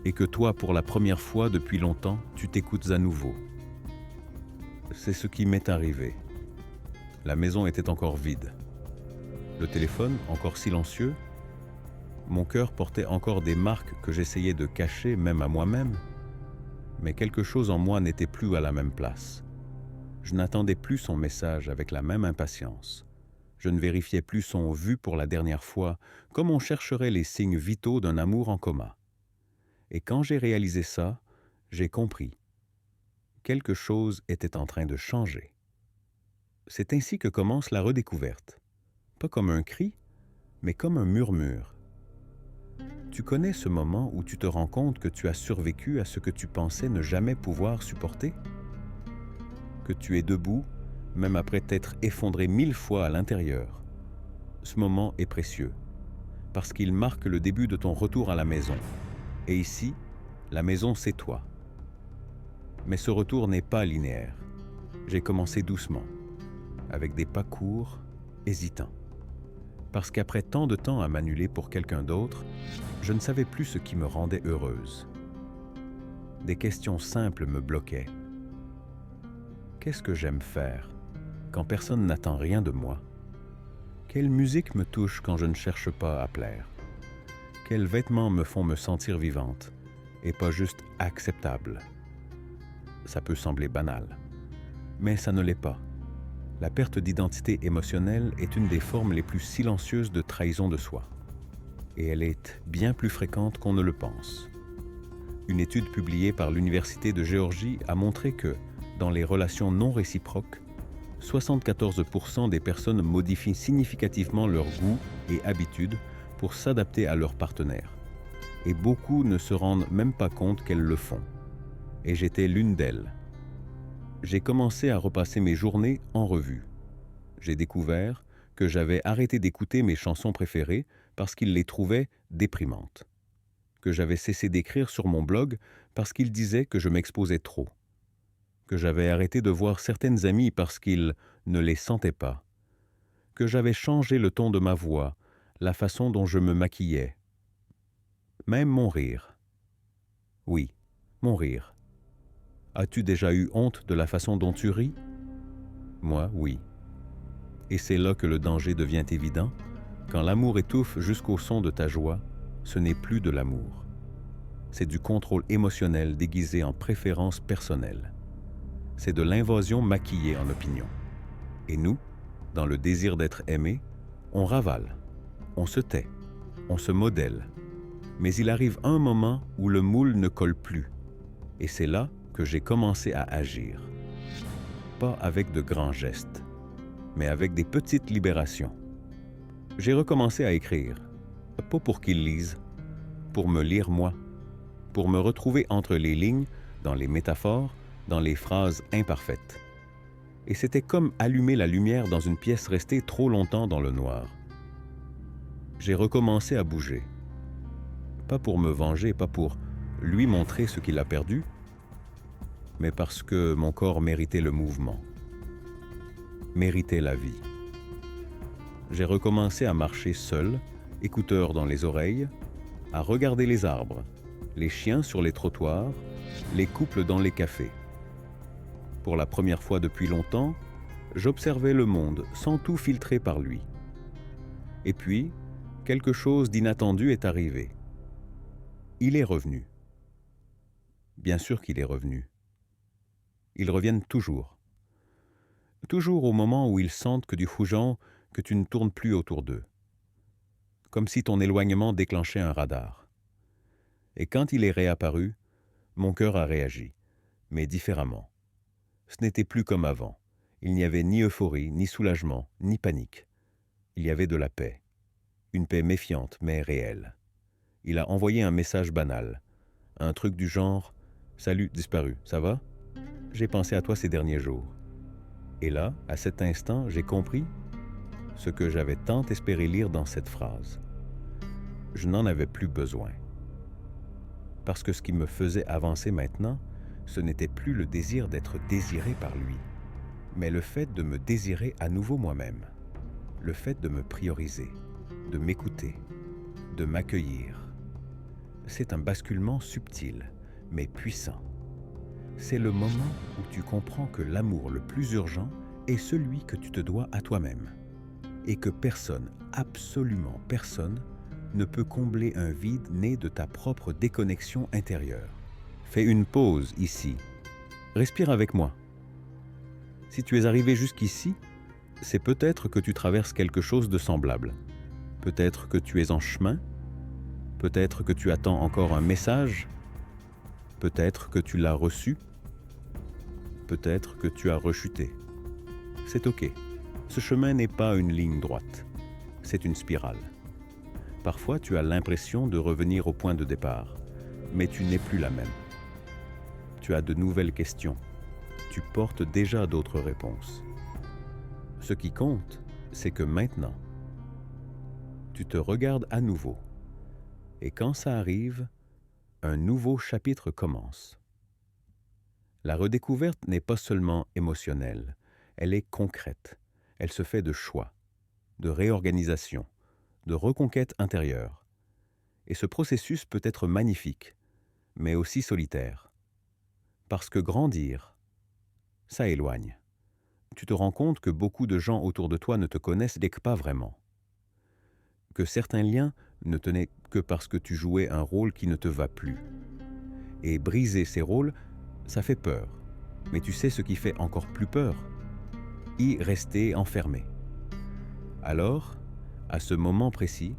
et que toi, pour la première fois depuis longtemps, tu t'écoutes à nouveau. C'est ce qui m'est arrivé. La maison était encore vide. Le téléphone, encore silencieux. Mon cœur portait encore des marques que j'essayais de cacher, même à moi-même. Mais quelque chose en moi n'était plus à la même place. Je n'attendais plus son message avec la même impatience. Je ne vérifiais plus son vu pour la dernière fois, comme on chercherait les signes vitaux d'un amour en coma. Et quand j'ai réalisé ça, j'ai compris. Quelque chose était en train de changer. C'est ainsi que commence la redécouverte. Pas comme un cri, mais comme un murmure. Tu connais ce moment où tu te rends compte que tu as survécu à ce que tu pensais ne jamais pouvoir supporter? Que tu es debout, même après t'être effondré 1000 fois à l'intérieur. Ce moment est précieux, parce qu'il marque le début de ton retour à la maison. Et ici, la maison, c'est toi. Mais ce retour n'est pas linéaire. J'ai commencé doucement, avec des pas courts, hésitants. Parce qu'après tant de temps à m'annuler pour quelqu'un d'autre, je ne savais plus ce qui me rendait heureuse. Des questions simples me bloquaient. Qu'est-ce que j'aime faire quand personne n'attend rien de moi? Quelle musique me touche quand je ne cherche pas à plaire? Quels vêtements me font me sentir vivante et pas juste acceptable? Ça peut sembler banal, mais ça ne l'est pas. La perte d'identité émotionnelle est une des formes les plus silencieuses de trahison de soi. Et elle est bien plus fréquente qu'on ne le pense. Une étude publiée par l'Université de Géorgie a montré que, dans les relations non réciproques, 74% des personnes modifient significativement leurs goûts et habitudes pour s'adapter à leur partenaire. Et beaucoup ne se rendent même pas compte qu'elles le font. Et j'étais l'une d'elles. J'ai commencé à repasser mes journées en revue. J'ai découvert que j'avais arrêté d'écouter mes chansons préférées parce qu'il les trouvait déprimantes, que j'avais cessé d'écrire sur mon blog parce qu'il disait que je m'exposais trop, que j'avais arrêté de voir certaines amies parce qu'ils ne les sentaient pas, que j'avais changé le ton de ma voix, la façon dont je me maquillais, même mon rire. Oui, mon rire. As-tu déjà eu honte de la façon dont tu ris? Moi, oui. Et c'est là que le danger devient évident. Quand l'amour étouffe jusqu'au son de ta joie, ce n'est plus de l'amour. C'est du contrôle émotionnel déguisé en préférence personnelle. C'est de l'invasion maquillée en opinion. Et nous, dans le désir d'être aimé, on ravale, on se tait, on se modèle. Mais il arrive un moment où le moule ne colle plus. Et c'est là que j'ai commencé à agir. Pas avec de grands gestes, mais avec des petites libérations. J'ai recommencé à écrire, pas pour qu'ils lisent, pour me lire moi, pour me retrouver entre les lignes, dans les métaphores, dans les phrases imparfaites. Et c'était comme allumer la lumière dans une pièce restée trop longtemps dans le noir. J'ai recommencé à bouger. Pas pour me venger, pas pour lui montrer ce qu'il a perdu, mais parce que mon corps méritait le mouvement, méritait la vie. J'ai recommencé à marcher seul, écouteurs dans les oreilles, à regarder les arbres, les chiens sur les trottoirs, les couples dans les cafés. Pour la première fois depuis longtemps, j'observais le monde sans tout filtrer par lui. Et puis, quelque chose d'inattendu est arrivé. Il est revenu. Bien sûr qu'il est revenu. Ils reviennent toujours. Toujours au moment où ils sentent que du fougeant, que tu ne tournes plus autour d'eux. Comme si ton éloignement déclenchait un radar. Et quand il est réapparu, mon cœur a réagi, mais différemment. Ce n'était plus comme avant. Il n'y avait ni euphorie, ni soulagement, ni panique. Il y avait de la paix. Une paix méfiante, mais réelle. Il a envoyé un message banal. Un truc du genre « Salut, disparu, ça va? J'ai pensé à toi ces derniers jours. » Et là, à cet instant, j'ai compris ce que j'avais tant espéré lire dans cette phrase. Je n'en avais plus besoin. Parce que ce qui me faisait avancer maintenant, ce n'était plus le désir d'être désiré par lui, mais le fait de me désirer à nouveau moi-même, le fait de me prioriser, de m'écouter, de m'accueillir. C'est un basculement subtil, mais puissant. C'est le moment où tu comprends que l'amour le plus urgent est celui que tu te dois à toi-même, et que personne, absolument personne, ne peut combler un vide né de ta propre déconnexion intérieure. Fais une pause ici. Respire avec moi. Si tu es arrivé jusqu'ici, c'est peut-être que tu traverses quelque chose de semblable. Peut-être que tu es en chemin. Peut-être que tu attends encore un message. Peut-être que tu l'as reçu. Peut-être que tu as rechuté. C'est OK. Ce chemin n'est pas une ligne droite. C'est une spirale. Parfois, tu as l'impression de revenir au point de départ, mais tu n'es plus la même. Tu as de nouvelles questions. Tu portes déjà d'autres réponses. Ce qui compte, c'est que maintenant, tu te regardes à nouveau. Et quand ça arrive, un nouveau chapitre commence. La redécouverte n'est pas seulement émotionnelle, elle est concrète. Elle se fait de choix, de réorganisation, de reconquête intérieure. Et ce processus peut être magnifique, mais aussi solitaire. Parce que grandir, ça éloigne. Tu te rends compte que beaucoup de gens autour de toi ne te connaissent pas vraiment. Que certains liens ne tenaient que parce que tu jouais un rôle qui ne te va plus. Et briser ces rôles, ça fait peur. Mais tu sais ce qui fait encore plus peur? Y rester enfermé. Alors, à ce moment précis,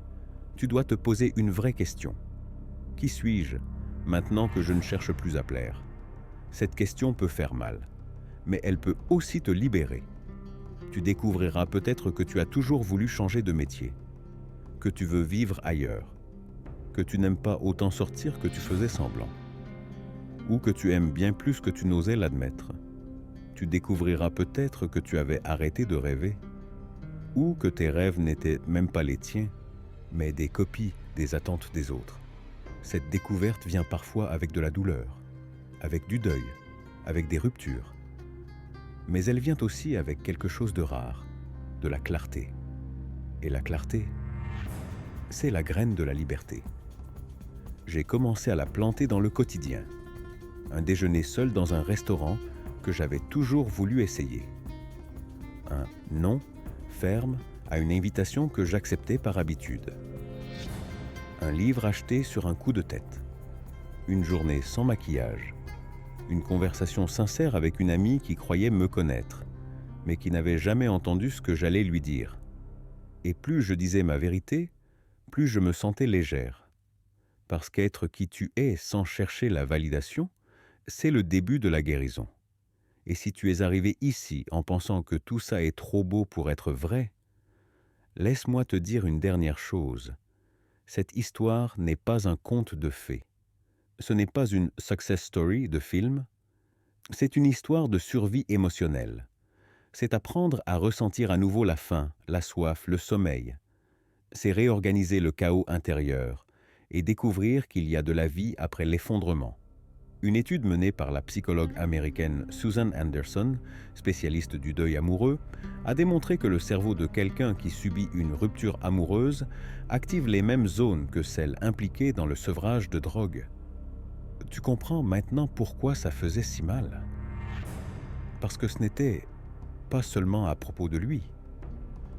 tu dois te poser une vraie question. Qui suis-je maintenant que je ne cherche plus à plaire? Cette question peut faire mal, mais elle peut aussi te libérer. Tu découvriras peut-être que tu as toujours voulu changer de métier, que tu veux vivre ailleurs, que tu n'aimes pas autant sortir que tu faisais semblant, ou que tu aimes bien plus que tu n'osais l'admettre. Tu découvriras peut-être que tu avais arrêté de rêver. ou que tes rêves n'étaient même pas les tiens, mais des copies des attentes des autres. Cette découverte vient parfois avec de la douleur, avec du deuil, avec des ruptures. Mais elle vient aussi avec quelque chose de rare, de la clarté. Et la clarté, c'est la graine de la liberté. J'ai commencé à la planter dans le quotidien. Un déjeuner seul dans un restaurant que j'avais toujours voulu essayer. Un non ferme à une invitation que j'acceptais par habitude. Un livre acheté sur un coup de tête. Une journée sans maquillage. Une conversation sincère avec une amie qui croyait me connaître, mais qui n'avait jamais entendu ce que j'allais lui dire. Et plus je disais ma vérité, plus je me sentais légère. Parce qu'être qui tu es sans chercher la validation, c'est le début de la guérison. Et si tu es arrivé ici en pensant que tout ça est trop beau pour être vrai, laisse-moi te dire une dernière chose. Cette histoire n'est pas un conte de fées. Ce n'est pas une success story de film. C'est une histoire de survie émotionnelle. C'est apprendre à ressentir à nouveau la faim, la soif, le sommeil. C'est réorganiser le chaos intérieur et découvrir qu'il y a de la vie après l'effondrement. Une étude menée par la psychologue américaine Susan Anderson, spécialiste du deuil amoureux, a démontré que le cerveau de quelqu'un qui subit une rupture amoureuse active les mêmes zones que celles impliquées dans le sevrage de drogue. Tu comprends maintenant pourquoi ça faisait si mal? Parce que ce n'était pas seulement à propos de lui.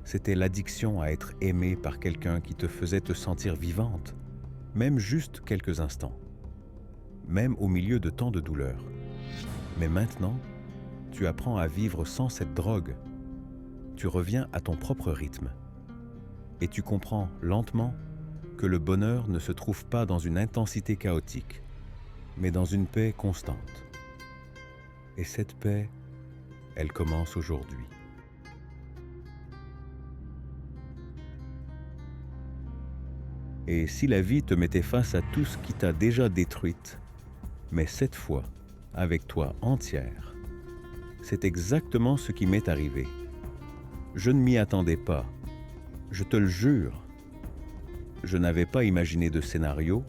C'était l'addiction à être aimée par quelqu'un qui te faisait te sentir vivante, même juste quelques instants, même au milieu de tant de douleur. Mais maintenant, tu apprends à vivre sans cette drogue. Tu reviens à ton propre rythme. Et tu comprends lentement que le bonheur ne se trouve pas dans une intensité chaotique, mais dans une paix constante. Et cette paix, elle commence aujourd'hui. Et si la vie te mettait face à tout ce qui t'a déjà détruite, mais cette fois, avec toi entière, c'est exactement ce qui m'est arrivé. Je ne m'y attendais pas, je te le jure. Je n'avais pas imaginé de scénario,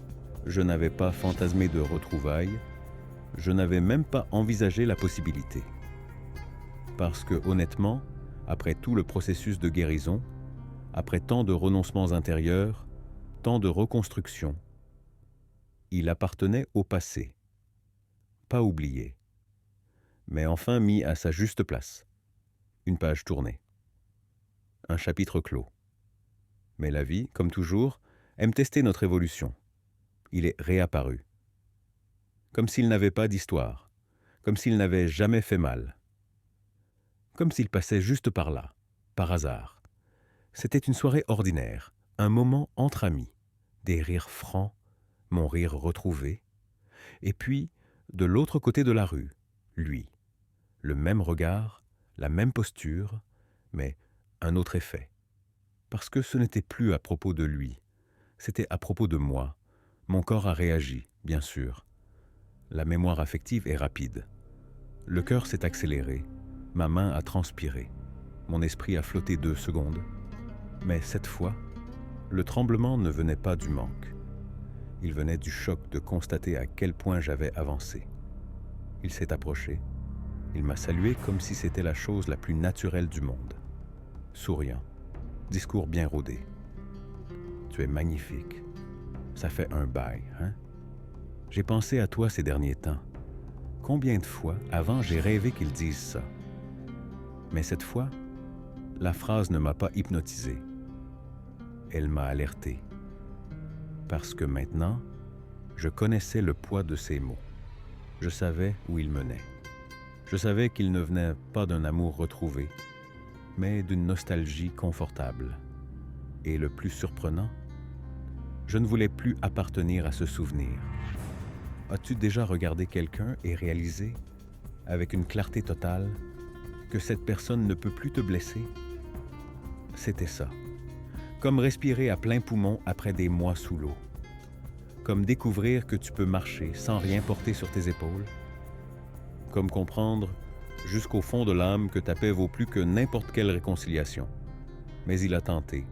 je n'avais pas fantasmé de retrouvailles, je n'avais même pas envisagé la possibilité. Parce que honnêtement, après tout le processus de guérison, après tant de renoncements intérieurs, tant de reconstruction, il appartenait au passé, pas oublié, mais enfin mis à sa juste place. Une page tournée, un chapitre clos. Mais la vie, comme toujours, aime tester notre évolution. Il est réapparu, comme s'il n'avait pas d'histoire, comme s'il n'avait jamais fait mal, comme s'il passait juste par là, par hasard. C'était une soirée ordinaire, un moment entre amis, des rires francs, mon rire retrouvé, et puis, de l'autre côté de la rue, lui, le même regard, la même posture, mais un autre effet. Parce que ce n'était plus à propos de lui, c'était à propos de moi. Mon corps a réagi, bien sûr. La mémoire affective est rapide. Le cœur s'est accéléré, ma main a transpiré, mon esprit a flotté 2 secondes. Mais cette fois, le tremblement ne venait pas du manque. Il venait du choc de constater à quel point j'avais avancé. Il s'est approché. Il m'a salué comme si c'était la chose la plus naturelle du monde. Souriant, discours bien rodé. Tu es magnifique. Ça fait un bail, hein? J'ai pensé à toi ces derniers temps. Combien de fois avant j'ai rêvé qu'ils disent ça? Mais cette fois, la phrase ne m'a pas hypnotisé. Elle m'a alerté. Parce que maintenant, je connaissais le poids de ces mots. Je savais où ils menaient. Je savais qu'ils ne venaient pas d'un amour retrouvé, mais d'une nostalgie confortable. Et le plus surprenant, je ne voulais plus appartenir à ce souvenir. As-tu déjà regardé quelqu'un et réalisé, avec une clarté totale, que cette personne ne peut plus te blesser? C'était ça. Comme respirer à plein poumon après des mois sous l'eau. Comme découvrir que tu peux marcher sans rien porter sur tes épaules. Comme comprendre, jusqu'au fond de l'âme, que ta paix vaut plus que n'importe quelle réconciliation. Mais il a tenté.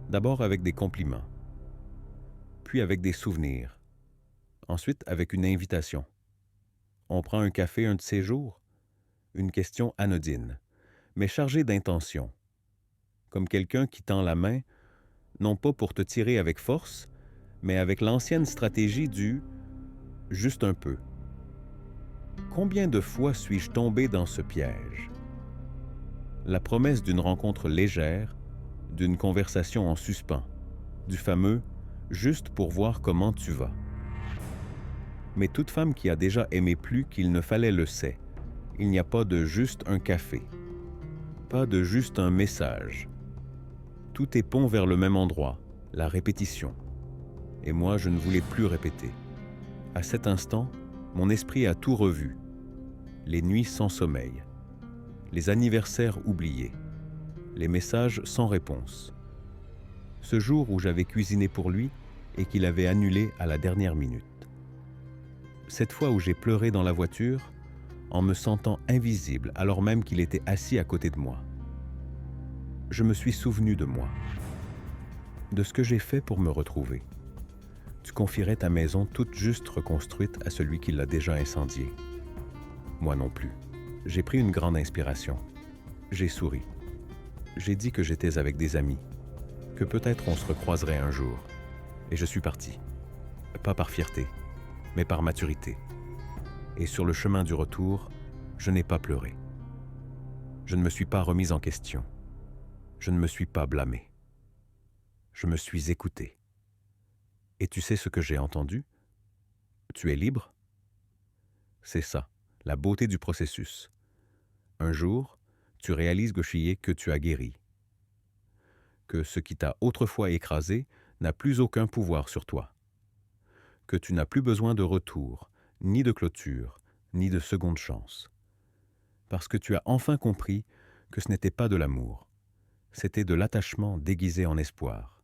D'abord avec des compliments, puis avec des souvenirs, ensuite avec une invitation. On prend un café un de ces jours? Une question anodine, mais chargée d'intention, comme quelqu'un qui tend la main, non pas pour te tirer avec force, mais avec l'ancienne stratégie du « juste un peu ». Combien de fois suis-je tombé dans ce piège? La promesse d'une rencontre légère, d'une conversation en suspens, du fameux « juste pour voir comment tu vas ». Mais toute femme qui a déjà aimé plus qu'il ne fallait le sait. Il n'y a pas de juste un café, pas de juste un message. Tout est pont vers le même endroit, la répétition. Et moi, je ne voulais plus répéter. À cet instant, mon esprit a tout revu. Les nuits sans sommeil, les anniversaires oubliés, les messages sans réponse. Ce jour où j'avais cuisiné pour lui et qu'il avait annulé à la dernière minute. Cette fois où j'ai pleuré dans la voiture, en me sentant invisible alors même qu'il était assis à côté de moi. Je me suis souvenu de moi, de ce que j'ai fait pour me retrouver. Tu confierais ta maison toute juste reconstruite à celui qui l'a déjà incendiée. Moi non plus. J'ai pris une grande inspiration. J'ai souri. J'ai dit que j'étais avec des amis, que peut-être on se recroiserait un jour. Et je suis parti. Pas par fierté, mais par maturité. Et sur le chemin du retour, je n'ai pas pleuré. Je ne me suis pas remis en question. Je ne me suis pas blâmé. Je me suis écouté. Et tu sais ce que j'ai entendu? Tu es libre? C'est ça, la beauté du processus. Un jour, tu réalises, Gauchiller, que tu as guéri. Que ce qui t'a autrefois écrasé n'a plus aucun pouvoir sur toi. Que tu n'as plus besoin de retour, ni de clôture, ni de seconde chance. Parce que tu as enfin compris que ce n'était pas de l'amour, c'était de l'attachement déguisé en espoir.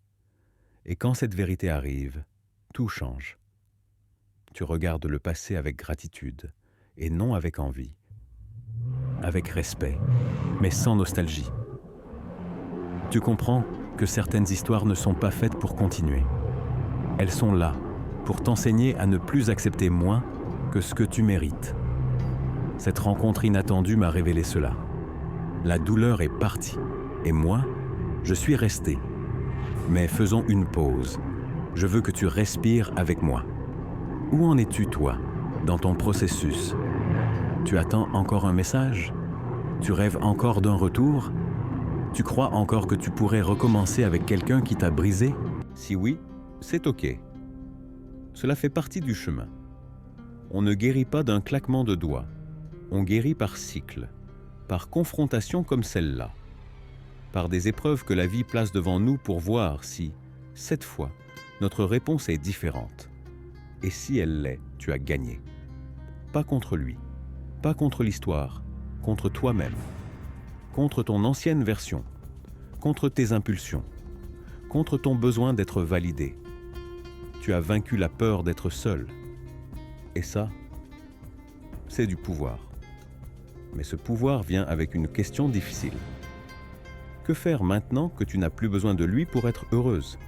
Et quand cette vérité arrive, tout change. Tu regardes le passé avec gratitude, et non avec envie, avec respect, mais sans nostalgie. Tu comprends que certaines histoires ne sont pas faites pour continuer. Elles sont là pour t'enseigner à ne plus accepter moins que ce que tu mérites. Cette rencontre inattendue m'a révélé cela. La douleur est partie, et moi, je suis resté. Mais faisons une pause. Je veux que tu respires avec moi. Où en es-tu, toi, dans ton processus? Tu attends encore un message? Tu rêves encore d'un retour? Tu crois encore que tu pourrais recommencer avec quelqu'un qui t'a brisé? Si oui, c'est OK. Cela fait partie du chemin. On ne guérit pas d'un claquement de doigts. On guérit par cycle, par confrontation comme celle-là, par des épreuves que la vie place devant nous pour voir si, cette fois, notre réponse est différente. Et si elle l'est, tu as gagné. Pas contre lui, pas contre l'histoire, contre toi-même, contre ton ancienne version, contre tes impulsions, contre ton besoin d'être validé. Tu as vaincu la peur d'être seul. Et ça, c'est du pouvoir. Mais ce pouvoir vient avec une question difficile. Que faire maintenant que tu n'as plus besoin de lui pour être heureuse?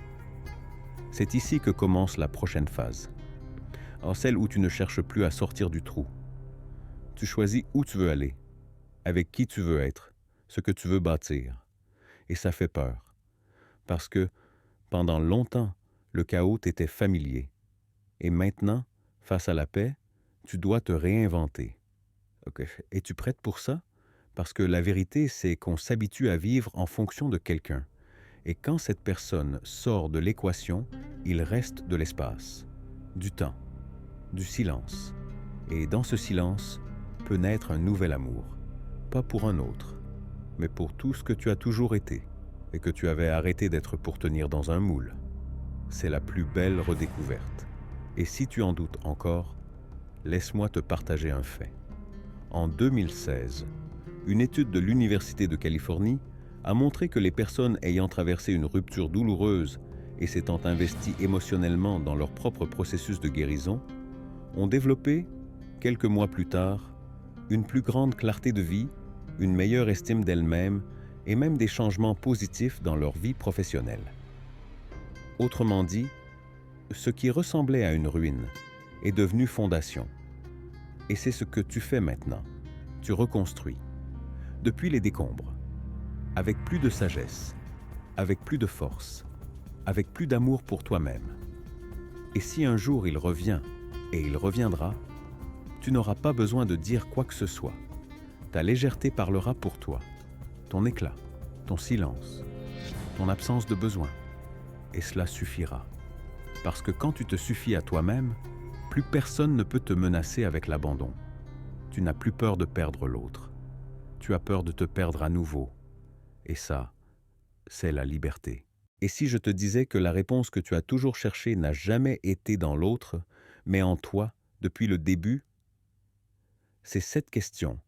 C'est ici que commence la prochaine phase. En celle où tu ne cherches plus à sortir du trou. Tu choisis où tu veux aller, avec qui tu veux être, ce que tu veux bâtir. Et ça fait peur. Parce que, pendant longtemps, le chaos t'était familier. Et maintenant, face à la paix, tu dois te réinventer. Okay. Es-tu prête pour ça? Parce que la vérité, c'est qu'on s'habitue à vivre en fonction de quelqu'un. Et quand cette personne sort de l'équation, il reste de l'espace, du temps, du silence. Et dans ce silence peut naître un nouvel amour. Pas pour un autre, mais pour tout ce que tu as toujours été et que tu avais arrêté d'être pour tenir dans un moule. C'est la plus belle redécouverte. Et si tu en doutes encore, laisse-moi te partager un fait. En 2016, une étude de l'Université de Californie a montré que les personnes ayant traversé une rupture douloureuse et s'étant investies émotionnellement dans leur propre processus de guérison ont développé, quelques mois plus tard, une plus grande clarté de vie, une meilleure estime d'elles-mêmes et même des changements positifs dans leur vie professionnelle. Autrement dit, ce qui ressemblait à une ruine est devenu fondation. Et c'est ce que tu fais maintenant. Tu reconstruis, depuis les décombres, avec plus de sagesse, avec plus de force, avec plus d'amour pour toi-même. Et si un jour il revient, et il reviendra, tu n'auras pas besoin de dire quoi que ce soit. Ta légèreté parlera pour toi, ton éclat, ton silence, ton absence de besoin. Et cela suffira. Parce que quand tu te suffis à toi-même, plus personne ne peut te menacer avec l'abandon. Tu n'as plus peur de perdre l'autre. Tu as peur de te perdre à nouveau. Et ça, c'est la liberté. Et si je te disais que la réponse que tu as toujours cherchée n'a jamais été dans l'autre, mais en toi, depuis le début, c'est cette question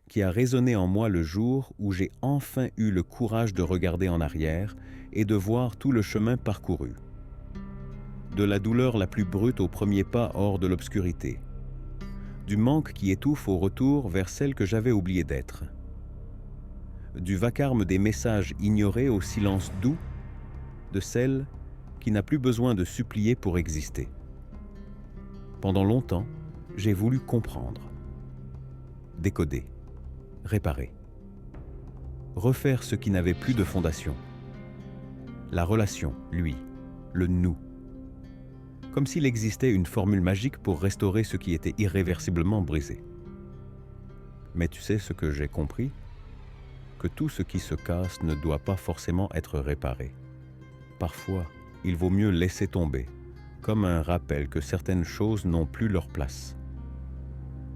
qui a résonné en moi le jour où j'ai enfin eu le courage de regarder en arrière et de voir tout le chemin parcouru. De la douleur la plus brute au premier pas hors de l'obscurité, du manque qui étouffe au retour vers celle que j'avais oublié d'être, du vacarme des messages ignorés au silence doux de celle qui n'a plus besoin de supplier pour exister. Pendant longtemps, j'ai voulu comprendre, décoder, réparer, refaire ce qui n'avait plus de fondation. La relation, lui, le nous. Comme s'il existait une formule magique pour restaurer ce qui était irréversiblement brisé. Mais tu sais ce que j'ai compris? Que tout ce qui se casse ne doit pas forcément être réparé. Parfois, il vaut mieux laisser tomber, comme un rappel que certaines choses n'ont plus leur place.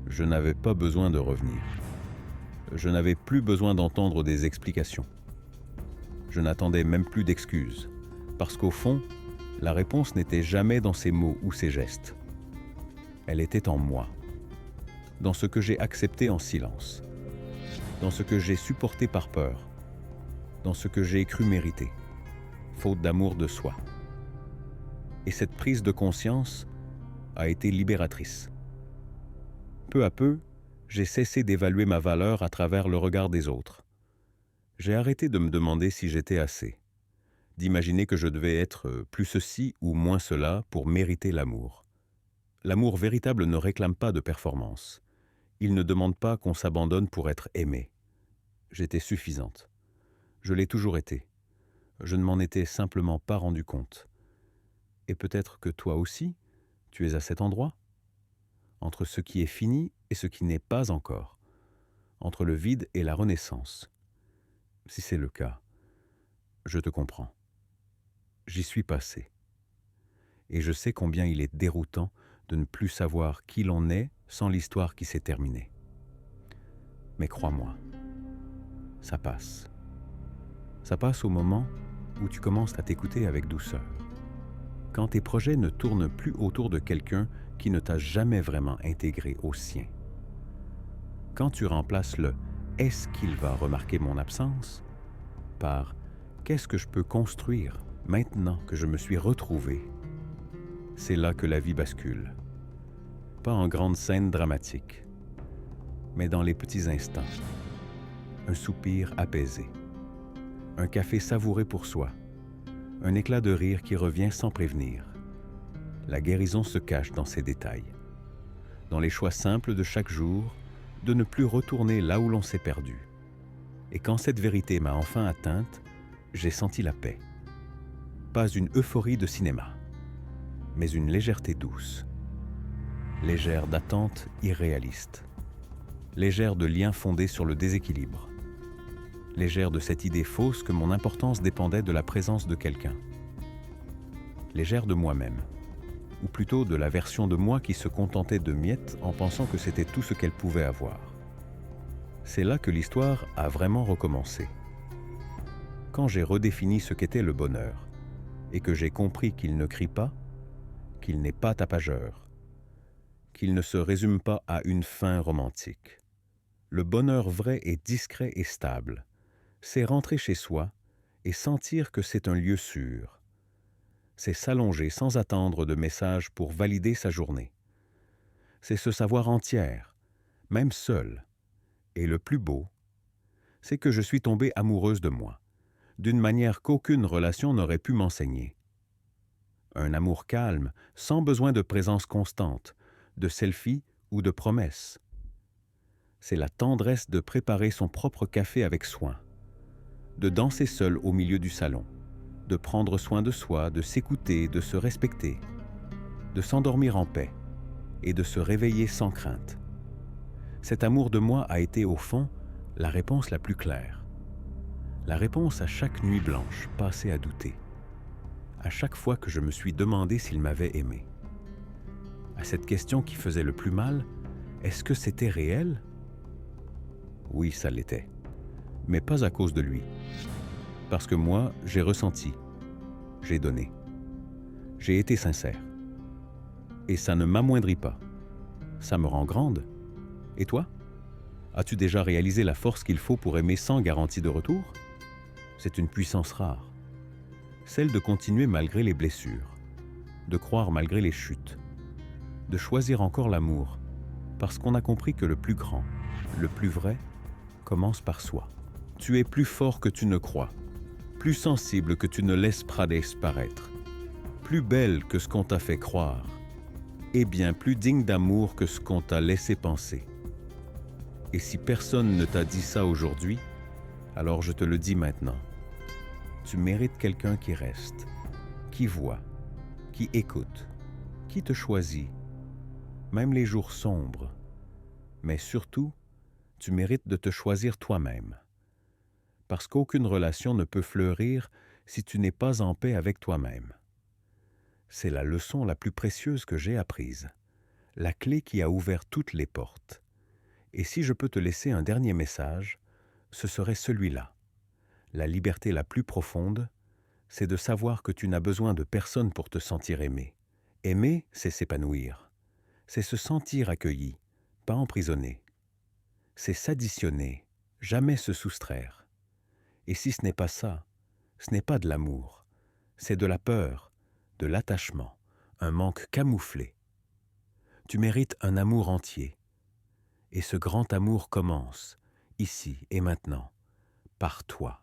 Je n'avais pas besoin de revenir. Je n'avais plus besoin d'entendre des explications. Je n'attendais même plus d'excuses, parce qu'au fond, la réponse n'était jamais dans ces mots ou ces gestes. Elle était en moi, dans ce que j'ai accepté en silence, dans ce que j'ai supporté par peur, dans ce que j'ai cru mériter, faute d'amour de soi. Et cette prise de conscience a été libératrice. Peu à peu, j'ai cessé d'évaluer ma valeur à travers le regard des autres. J'ai arrêté de me demander si j'étais assez, d'imaginer que je devais être plus ceci ou moins cela pour mériter l'amour. L'amour véritable ne réclame pas de performance. Il ne demande pas qu'on s'abandonne pour être aimé. J'étais suffisante. Je l'ai toujours été. Je ne m'en étais simplement pas rendu compte. Et peut-être que toi aussi, tu es à cet endroit, entre ce qui est fini et ce qui n'est pas encore, entre le vide et la renaissance. Si c'est le cas, je te comprends. J'y suis passé. Et je sais combien il est déroutant de ne plus savoir qui l'on est sans l'histoire qui s'est terminée. Mais crois-moi, ça passe. Ça passe au moment où tu commences à t'écouter avec douceur. Quand tes projets ne tournent plus autour de quelqu'un qui ne t'a jamais vraiment intégré au sien. Quand tu remplaces le « est-ce qu'il va remarquer mon absence » par « qu'est-ce que je peux construire maintenant que je me suis retrouvé », c'est là que la vie bascule. Pas en grande scène dramatique, mais dans les petits instants. Un soupir apaisé, un café savouré pour soi, un éclat de rire qui revient sans prévenir. La guérison se cache dans ces détails, dans les choix simples de chaque jour, de ne plus retourner là où l'on s'est perdu. Et quand cette vérité m'a enfin atteinte, j'ai senti la paix. Pas une euphorie de cinéma, mais une légèreté douce. Légère d'attente irréaliste. Légère de liens fondés sur le déséquilibre. Légère de cette idée fausse que mon importance dépendait de la présence de quelqu'un. Légère de moi-même, ou plutôt de la version de moi qui se contentait de miettes en pensant que c'était tout ce qu'elle pouvait avoir. C'est là que l'histoire a vraiment recommencé. Quand j'ai redéfini ce qu'était le bonheur, et que j'ai compris qu'il ne crie pas, qu'il n'est pas tapageur, qu'il ne se résume pas à une fin romantique. Le bonheur vrai est discret et stable. C'est rentrer chez soi et sentir que c'est un lieu sûr. C'est s'allonger sans attendre de message pour valider sa journée. C'est se savoir entière, même seule. Et le plus beau, c'est que je suis tombée amoureuse de moi, d'une manière qu'aucune relation n'aurait pu m'enseigner. Un amour calme, sans besoin de présence constante, de selfie ou de promesses. C'est la tendresse de préparer son propre café avec soin, de danser seul au milieu du salon, de prendre soin de soi, de s'écouter, de se respecter, de s'endormir en paix et de se réveiller sans crainte. Cet amour de moi a été, au fond, la réponse la plus claire. La réponse à chaque nuit blanche passée à douter. À chaque fois que je me suis demandé s'il m'avait aimé. À cette question qui faisait le plus mal, est-ce que c'était réel? Oui, ça l'était. Mais pas à cause de lui. Parce que moi, j'ai ressenti. J'ai donné. J'ai été sincère. Et ça ne m'amoindrit pas. Ça me rend grande. Et toi? As-tu déjà réalisé la force qu'il faut pour aimer sans garantie de retour? C'est une puissance rare. Celle de continuer malgré les blessures, de croire malgré les chutes, de choisir encore l'amour, parce qu'on a compris que le plus grand, le plus vrai, commence par soi. Tu es plus fort que tu ne crois, plus sensible que tu ne laisses paraître, plus belle que ce qu'on t'a fait croire, et bien plus digne d'amour que ce qu'on t'a laissé penser. Et si personne ne t'a dit ça aujourd'hui, alors je te le dis maintenant. Tu mérites quelqu'un qui reste, qui voit, qui écoute, qui te choisit, même les jours sombres. Mais surtout, tu mérites de te choisir toi-même. Parce qu'aucune relation ne peut fleurir si tu n'es pas en paix avec toi-même. C'est la leçon la plus précieuse que j'ai apprise, la clé qui a ouvert toutes les portes. Et si je peux te laisser un dernier message, ce serait celui-là. La liberté la plus profonde, c'est de savoir que tu n'as besoin de personne pour te sentir aimé. Aimer, c'est s'épanouir. C'est se sentir accueilli, pas emprisonné. C'est s'additionner, jamais se soustraire. Et si ce n'est pas ça, ce n'est pas de l'amour, c'est de la peur, de l'attachement, un manque camouflé. Tu mérites un amour entier. Et ce grand amour commence, ici et maintenant, par toi.